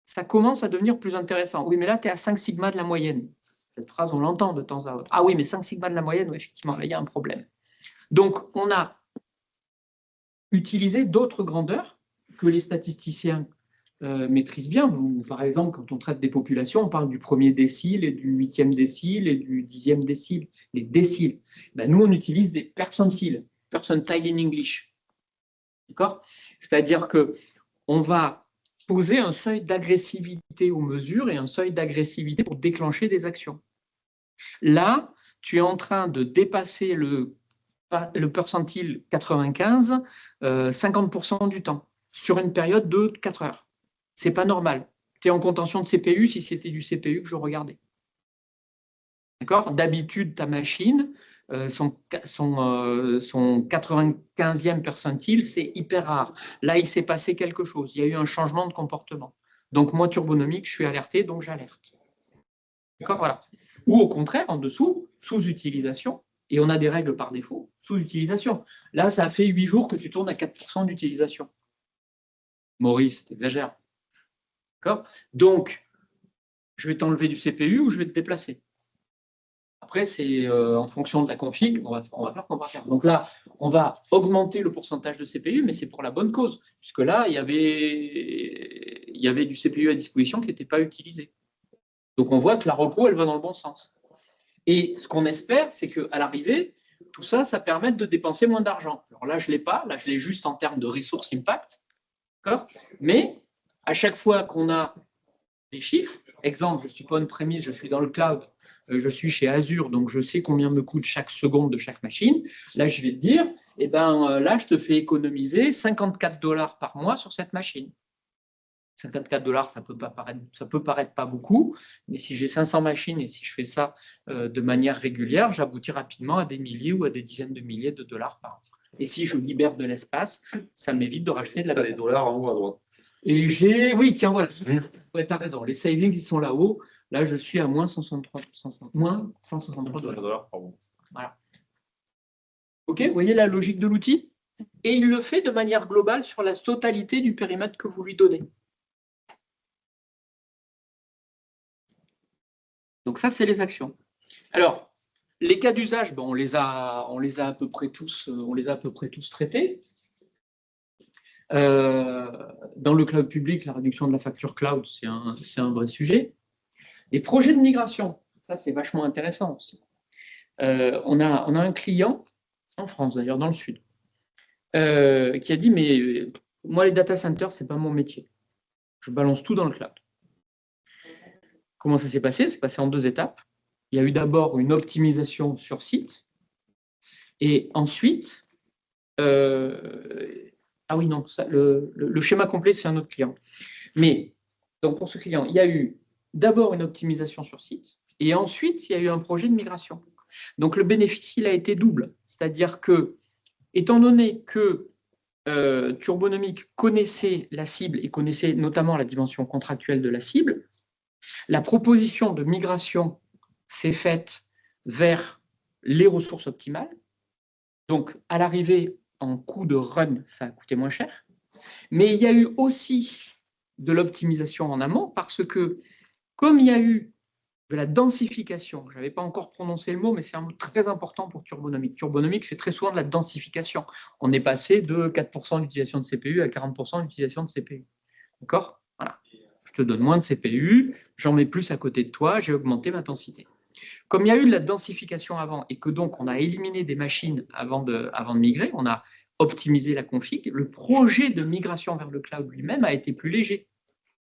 ça commence à devenir plus intéressant. Oui, mais là, tu es à 5 sigma de la moyenne. Cette phrase, on l'entend de temps à autre. Ah oui, mais 5 sigma de la moyenne, oui, effectivement, là, il y a un problème. Donc, on a utilisé d'autres grandeurs que les statisticiens maîtrisent bien. Par exemple, quand on traite des populations, on parle du premier décile et du 8e décile et du 10e décile, les déciles. Ben, nous, on utilise des percentiles, percentile in English. D'accord? C'est-à-dire qu'on va poser un seuil d'agressivité aux mesures et un seuil d'agressivité pour déclencher des actions. Là, tu es en train de dépasser le percentile 95 50% du temps sur une période de 4 heures. C'est pas normal. Tu es en contention de CPU si c'était du CPU que je regardais. D'accord? D'habitude, ta machine, son 95e percentile, c'est hyper rare. Là, il s'est passé quelque chose. Il y a eu un changement de comportement. Donc, moi, turbonomique, je suis alerté, donc j'alerte. D'accord? Voilà. Ou au contraire, en dessous, sous-utilisation, et on a des règles par défaut, sous-utilisation. Là, ça fait 8 jours que tu tournes à 4% d'utilisation. Maurice, t'exagères. D'accord? Donc, je vais t'enlever du CPU ou je vais te déplacer. Après, c'est en fonction de la config, on va faire qu'on va faire. Donc là, on va augmenter le pourcentage de CPU, mais c'est pour la bonne cause, puisque là, il y avait du CPU à disposition qui n'était pas utilisé. Donc on voit que la reco, elle va dans le bon sens. Et ce qu'on espère, c'est qu'à l'arrivée, tout ça, ça permette de dépenser moins d'argent. Alors là, je ne l'ai pas, là, je l'ai juste en termes de resource impact. Mais à chaque fois qu'on a des chiffres, exemple, je ne suis pas on-premise, je suis dans le cloud, je suis chez Azure, donc je sais combien me coûte chaque seconde de chaque machine. Là, je vais te dire, eh ben, là, je te fais économiser 54 $ par mois sur cette machine. 54 $, ça peut paraître pas beaucoup, mais si j'ai 500 machines et si je fais ça de manière régulière, j'aboutis rapidement à des milliers ou à des dizaines de milliers de dollars par an. Et si je libère de l'espace, ça m'évite de racheter de la Les dollars en haut à droite. Et oui, tiens, voilà. Ouais, tu as raison. Les savings, ils sont là-haut. Là, je suis à moins 163 $. Par mois. Voilà. OK, vous voyez la logique de l'outil? Et il le fait de manière globale sur la totalité du périmètre que vous lui donnez. Donc ça, c'est les actions. Alors, les cas d'usage, on les a à peu près tous traités. Dans le cloud public, la réduction de la facture cloud, c'est un vrai sujet. Les projets de migration, ça c'est vachement intéressant aussi. On a un client, en France d'ailleurs, dans le sud, qui a dit, mais moi les data centers, ce n'est pas mon métier. Je balance tout dans le cloud. Comment ça s'est passé? C'est passé en 2 étapes. Il y a eu d'abord une optimisation sur site, et ensuite, ah oui, non, ça, le schéma complet, c'est un autre client. Mais, donc pour ce client, il y a eu d'abord une optimisation sur site, et ensuite, il y a eu un projet de migration. Donc le bénéfice, il a été double. C'est-à-dire que, étant donné que Turbonomic connaissait la cible et connaissait notamment la dimension contractuelle de la cible, la proposition de migration s'est faite vers les ressources optimales. Donc, à l'arrivée, en coût de run, ça a coûté moins cher. Mais il y a eu aussi de l'optimisation en amont parce que, comme il y a eu de la densification, je n'avais pas encore prononcé le mot, mais c'est un mot très important pour Turbonomic. Turbonomic fait très souvent de la densification. On est passé de 4% d'utilisation de CPU à 40% d'utilisation de CPU. D'accord? Voilà. Je te donne moins de CPU, j'en mets plus à côté de toi, j'ai augmenté ma densité. Comme il y a eu de la densification avant et que donc on a éliminé des machines avant de migrer, on a optimisé la config, le projet de migration vers le cloud lui-même a été plus léger.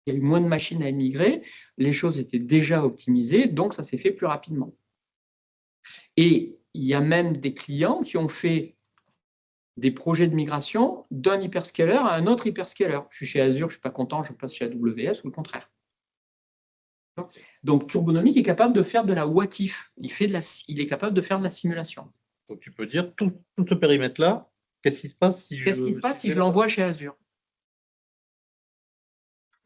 Il y a eu moins de machines à émigrer, les choses étaient déjà optimisées, donc ça s'est fait plus rapidement. Et il y a même des clients qui ont fait des projets de migration d'un hyperscaler à un autre hyperscaler. Je suis chez Azure, je ne suis pas content, je passe chez AWS ou le contraire. Donc Turbonomic est capable de faire de la what if, il est capable de faire de la simulation. Donc tu peux dire tout ce périmètre-là, qu'est-ce qui se passe si je l'envoie chez Azure?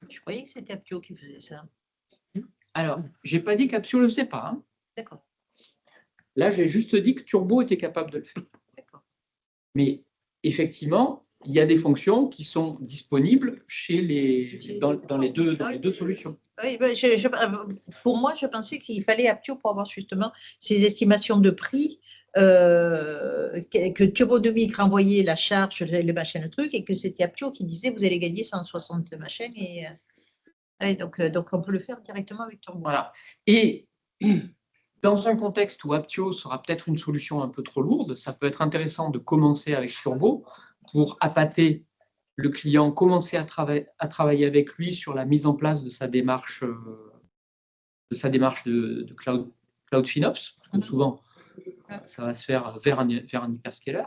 Je croyais que c'était Apptio qui faisait ça. Alors, je n'ai pas dit qu'Apptio ne le faisait pas. Hein. D'accord. Là, j'ai juste dit que Turbo était capable de le faire. D'accord. Mais effectivement, il y a des fonctions qui sont disponibles dans les deux solutions. Oui, pour moi, je pensais qu'il fallait Apptio pour avoir justement ces estimations de prix que Turbonomic renvoyait la charge, les machins, le truc, et que c'était Aptio qui disait vous allez gagner 160 machins. Et, ouais, donc on peut le faire directement avec Turbo. Voilà. Et dans un contexte où Aptio sera peut-être une solution un peu trop lourde, ça peut être intéressant de commencer avec Turbo pour appâter le client, commencer à travailler avec lui sur la mise en place de sa démarche de Cloud FinOps, parce que souvent, ça va se faire vers un hyperscaler.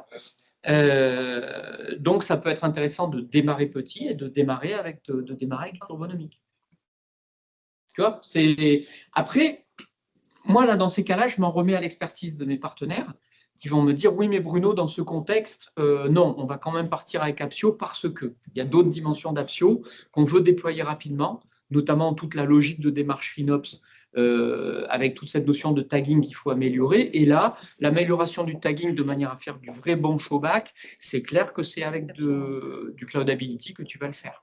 Donc, ça peut être intéressant de démarrer petit et de démarrer avec Turbonomic. Tu vois, après, moi, là, dans ces cas-là, je m'en remets à l'expertise de mes partenaires qui vont me dire, oui, mais Bruno, dans ce contexte, non, on va quand même partir avec Aptio parce qu'il y a d'autres dimensions d'Aptio qu'on veut déployer rapidement, notamment toute la logique de démarche FinOps avec toute cette notion de tagging qu'il faut améliorer. Et là, l'amélioration du tagging de manière à faire du vrai bon showback, c'est clair que c'est avec du Cloudability que tu vas le faire.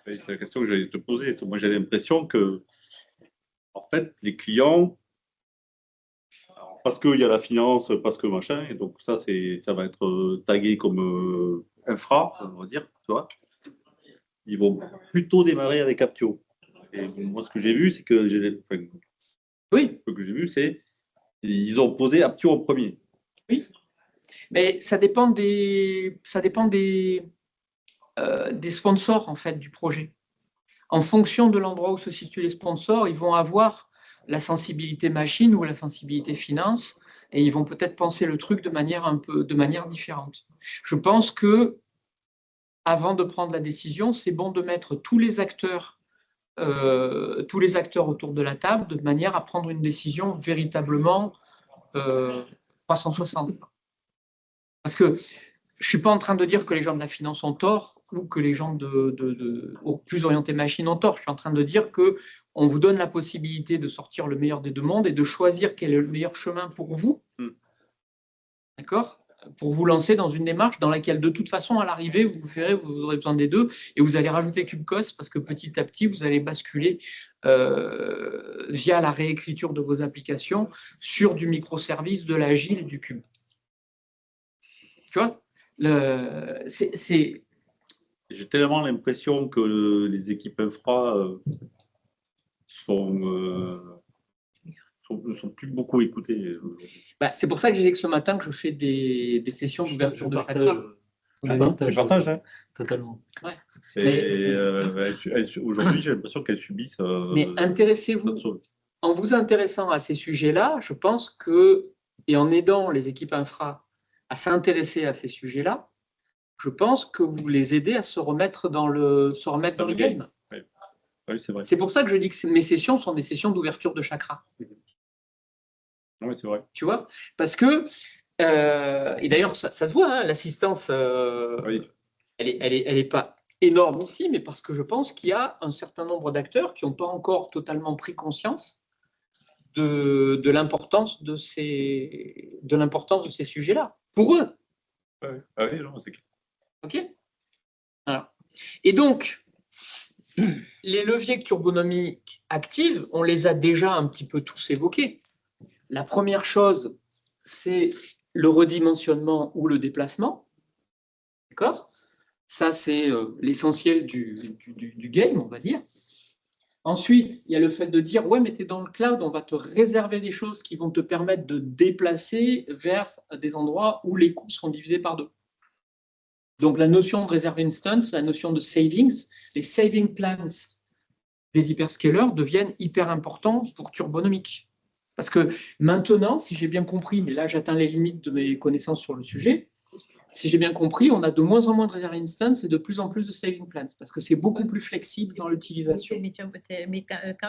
C'est la question que j'allais te poser. Moi, j'ai l'impression que, en fait, les clients, parce qu'il y a la finance, parce que machin, et donc ça va être tagué comme infra, on va dire, tu vois. Ils vont plutôt démarrer avec Aptio. Et moi, ce que j'ai vu, c'est que ils ont posé Aptio en premier. Oui, mais ça dépend des sponsors en fait du projet. En fonction de l'endroit où se situent les sponsors, ils vont avoir la sensibilité machine ou la sensibilité finance, et ils vont peut-être penser le truc de manière différente. Je pense que avant de prendre la décision, c'est bon de mettre tous les acteurs autour de la table de manière à prendre une décision véritablement 360. Parce que je ne suis pas en train de dire que les gens de la finance ont tort ou que les gens plus orientés machine ont tort. Je suis en train de dire qu'on vous donne la possibilité de sortir le meilleur des deux mondes et de choisir quel est le meilleur chemin pour vous. D'accord ? Pour vous lancer dans une démarche dans laquelle, de toute façon, à l'arrivée, vous aurez besoin des deux et vous allez rajouter KubeCos parce que petit à petit, vous allez basculer via la réécriture de vos applications sur du microservice, de l'agile et du cube. Tu vois ? J'ai tellement l'impression que les équipes infra ne sont plus beaucoup écoutées. C'est pour ça que je disais que ce matin que je fais des sessions d'ouverture de chakra. Je partage, hein. Totalement. Ouais. Et aujourd'hui, j'ai l'impression qu'elles subissent. Mais intéressez-vous. En vous intéressant à ces sujets-là, je pense que, et en aidant les équipes infra à s'intéresser à ces sujets-là, je pense que vous les aidez à se remettre dans le game. Oui, c'est vrai. C'est pour ça que je dis que mes sessions sont des sessions d'ouverture de chakra. Oui, c'est vrai. Tu vois ? Parce que, et d'ailleurs, ça se voit, hein, l'assistance, Oui. elle est pas énorme ici, mais parce que je pense qu'il y a un certain nombre d'acteurs qui n'ont pas encore totalement pris conscience de l'importance de ces sujets-là, pour eux. Ah oui, non, c'est clair. OK ? Alors. Et donc, les leviers que Turbonomic active, on les a déjà un petit peu tous évoqués. La première chose, c'est le redimensionnement ou le déplacement. D'accord ? Ça, c'est l'essentiel du game, on va dire. Ensuite, il y a le fait de dire, ouais, mais tu es dans le cloud, on va te réserver des choses qui vont te permettre de déplacer vers des endroits où les coûts sont divisés par 2. Donc, la notion de reserve instance, la notion de savings, les saving plans des hyperscalers deviennent hyper importants pour Turbonomic. Parce que maintenant, si j'ai bien compris, mais là, j'atteins les limites de mes connaissances sur le sujet, si j'ai bien compris, on a de moins en moins de reserve instance et de plus en plus de saving plans, parce que c'est beaucoup plus flexible dans l'utilisation. Mais quand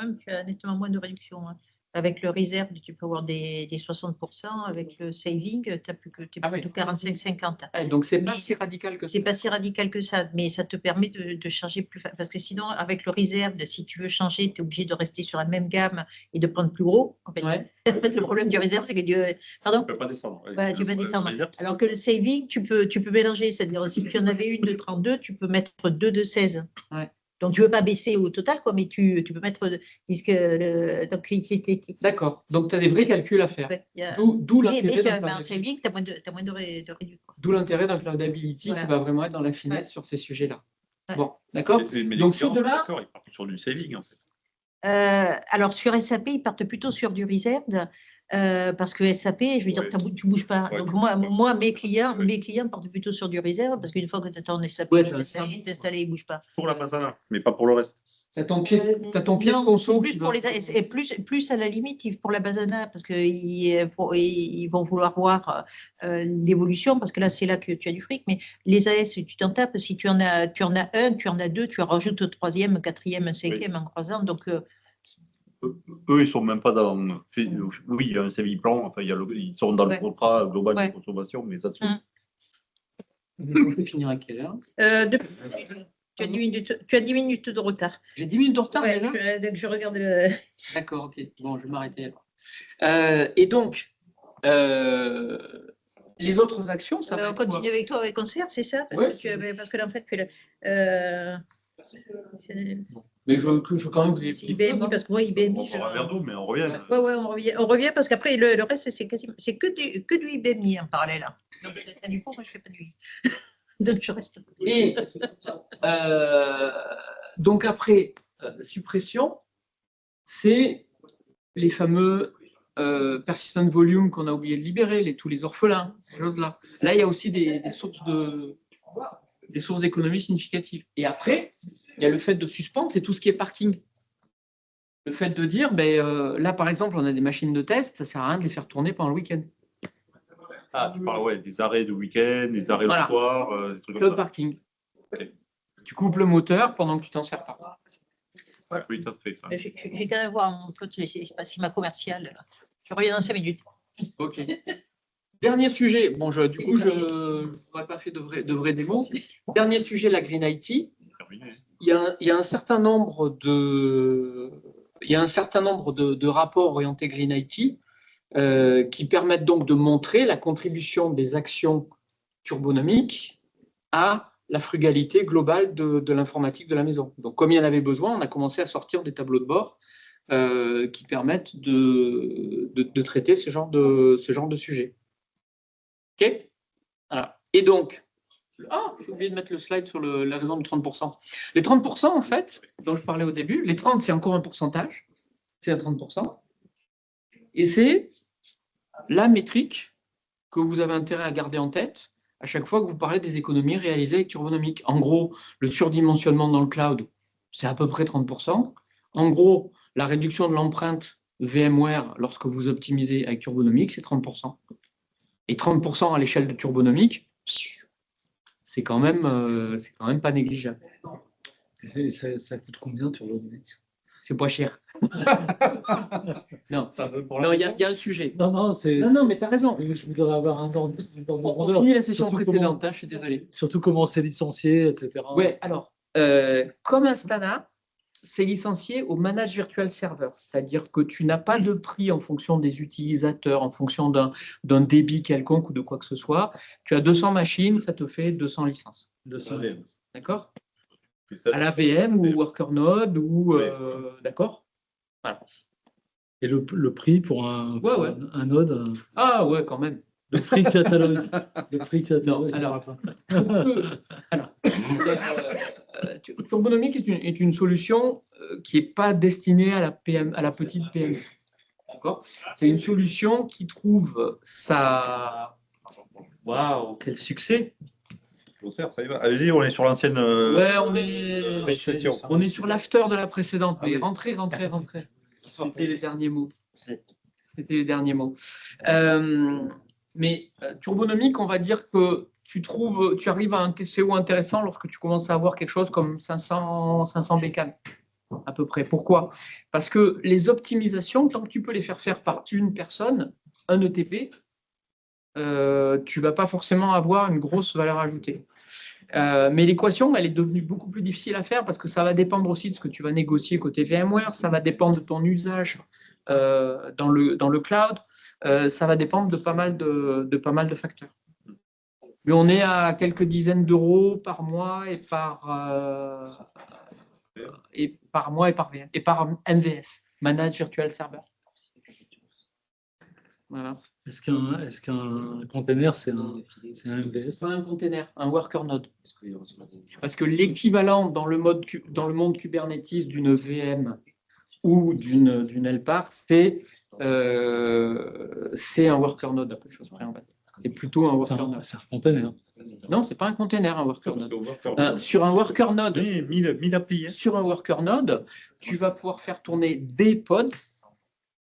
même, tu as nettement moins de réduction. Hein. Avec le reserve, tu peux avoir des 60%. Avec le saving, tu n'as plus que 45-50. Donc, ce n'est pas si radical que ça. C'est pas si radical que ça, mais ça te permet de changer plus. Parce que sinon, avec le reserve, si tu veux changer, tu es obligé de rester sur la même gamme et de prendre plus gros. En fait, le problème du reserve, c'est que pardon, tu ne peux pas descendre. Voilà, tu peux pas descendre. Alors que le saving, tu peux mélanger. C'est-à-dire, si tu en avais une de 32, tu peux mettre deux de 16. Ouais. Donc, tu ne veux pas baisser au total, quoi, mais tu peux mettre. Donc, D'accord. Donc, tu as des vrais calculs à faire. ouais, D'où mais l'intérêt tu d'un as cloud un saving, tu as moins de réduction. D'où l'intérêt d'un cloudability Voilà. qui va vraiment être dans la finesse Ouais. sur ces sujets-là. Ouais. Bon, d'accord. Mais Donc, les ces clients, deux-là. d'accord, ils partent sur du saving, en fait. Alors, sur SAP, ils partent plutôt sur du reserved parce que SAP, je veux dire, tu ne bouges pas. Ouais, Donc, tu moi, bouges pas. moi mes clients partent plutôt sur du reserved parce qu'une fois que tu as ton SAP Ouais, installé, il ne bouge pas. Pour la Masana, mais pas pour le reste. Tu as ton pied de Non, conso. plus pour et plus à la limite pour la Basana parce qu'ils vont vouloir voir l'évolution parce que là c'est là que tu as du fric, mais les AS tu t'en tapes si tu en as un, tu en as deux, tu en rajoutes un troisième, un quatrième, un cinquième en croisant, donc Eux, ils sont même pas dans. Oui, il y a un saving plan, enfin, ils sont dans le contrat global de consommation, mais ça dessus. On peut finir à quelle heure tu as 10 minutes de retard. J'ai 10 minutes de retard déjà. Donc je regarde le. D'accord, ok. Bon, je vais m'arrêter alors. Et donc, les autres actions, ça va On continue avec toi avec concert, c'est ça? Parce que là, en fait, mais je quand même vous explique. IBMI, parce que moi, IBMI. On prend un verre d'eau, mais on revient. Ouais, on revient parce qu'après, le reste, c'est que du IBMI en parallèle. Hein. Donc, du coup, moi, je ne fais pas du. Donc, je reste. Et donc, après, suppression, c'est les fameux persistent volume qu'on a oublié de libérer, tous les orphelins, ces choses-là. Là, il y a aussi des sources d'économie significatives. Et après, il y a le fait de suspendre, c'est tout ce qui est parking. Le fait de dire, là, par exemple, on a des machines de test, ça ne sert à rien de les faire tourner pendant le week-end. Ah, tu parles, des arrêts de week-end, des arrêts le soir, des trucs comme ça. Parking. Okay. Tu coupes le moteur pendant que tu t'en sers pas. Voilà. Oui, ça se fait, ça. J'ai quand même voir mon truc, je ne sais pas si ma commerciale. Je reviens dans 5 minutes. Ok. Dernier sujet. Bon, du coup, je n'aurais pas fait de vrais démos. Dernier sujet, la Green IT. Il y a un certain nombre de rapports orientés Green IT qui permettent donc de montrer la contribution des actions turbonomiques à la frugalité globale de l'informatique de la maison. Donc, comme il y en avait besoin, on a commencé à sortir des tableaux de bord qui permettent de traiter ce genre de sujet. OK ? Voilà. Et donc, j'ai oublié de mettre le slide sur la raison de 30%. Les 30%, en fait, dont je parlais au début, les 30, c'est encore un pourcentage. C'est à 30%. Et c'est la métrique que vous avez intérêt à garder en tête à chaque fois que vous parlez des économies réalisées avec Turbonomic. En gros, le surdimensionnement dans le cloud, c'est à peu près 30%. En gros, la réduction de l'empreinte VMware lorsque vous optimisez avec Turbonomic, c'est 30%. Et 30% à l'échelle de Turbonomic, c'est quand même pas négligeable. Ça coûte combien Turbonomic? C'est pas cher. Non, il y a un sujet. Non, mais tu as raison. Je voudrais avoir un ordre de grandeur. On finit la session précédente, je suis désolé. Surtout comment c'est licencié, etc. Ouais, alors, comme Instana, c'est licencié au Managed Virtual Server, c'est-à-dire que tu n'as pas de prix en fonction des utilisateurs, en fonction d'un débit quelconque ou de quoi que ce soit. Tu as 200 machines, ça te fait 200 licences. 200 licences. D'accord ? À la VM ou Worker Node ou d'accord. Voilà. Et le prix pour un node Ah ouais, quand même. Le prix catalogue. Le prix catalogue. Alors, Turbonomic est une solution qui n'est pas destinée à la petite PME. D'accord ? C'est une solution qui trouve sa. Waouh, quel succès! Ça y va. Allez-y, on est sur l'ancienne. Ouais, on est sur l'after de la précédente. Mais rentrez. C'était les derniers mots. Mais Turbonomic, on va dire que tu arrives à un TCO intéressant lorsque tu commences à avoir quelque chose comme 500 bécanes, à peu près. Pourquoi ? Parce que les optimisations, tant que tu peux les faire par une personne, un ETP, tu ne vas pas forcément avoir une grosse valeur ajoutée. Mais l'équation, elle est devenue beaucoup plus difficile à faire parce que ça va dépendre aussi de ce que tu vas négocier côté VMware, ça va dépendre de ton usage dans le cloud, ça va dépendre de pas mal de facteurs. Mais on est à quelques dizaines d'euros par mois et par et par mois et par VM, et par MVS, Managed Virtual Server. Voilà. Est-ce qu'un container, c'est un MVS? C'est pas un container, un worker node. Parce que l'équivalent dans le monde Kubernetes d'une VM ou d'une LPAR, c'est un worker node, à peu de choses près, on va dire. C'est plutôt un worker node. C'est un container. Non, c'est pas un container, un worker node. Sur un worker node, Oui, 1000 applis. sur un worker node, tu vas pouvoir faire tourner des pods,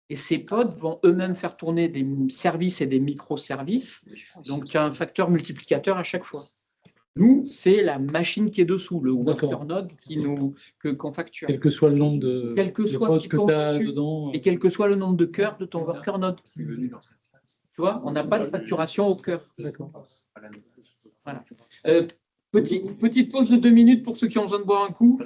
et ces pods vont eux-mêmes faire tourner des services et des microservices. Donc, tu as un facteur multiplicateur à chaque fois. Nous, c'est la machine qui est dessous, le worker node qu'on facture. Quel que soit le nombre de pods que tu as dedans. Et quel que soit le nombre de cœurs de ton worker node. Tu vois, on n'a pas de facturation au cœur. D'accord. Voilà. Petite pause de 2 minutes pour ceux qui ont besoin de boire un coup.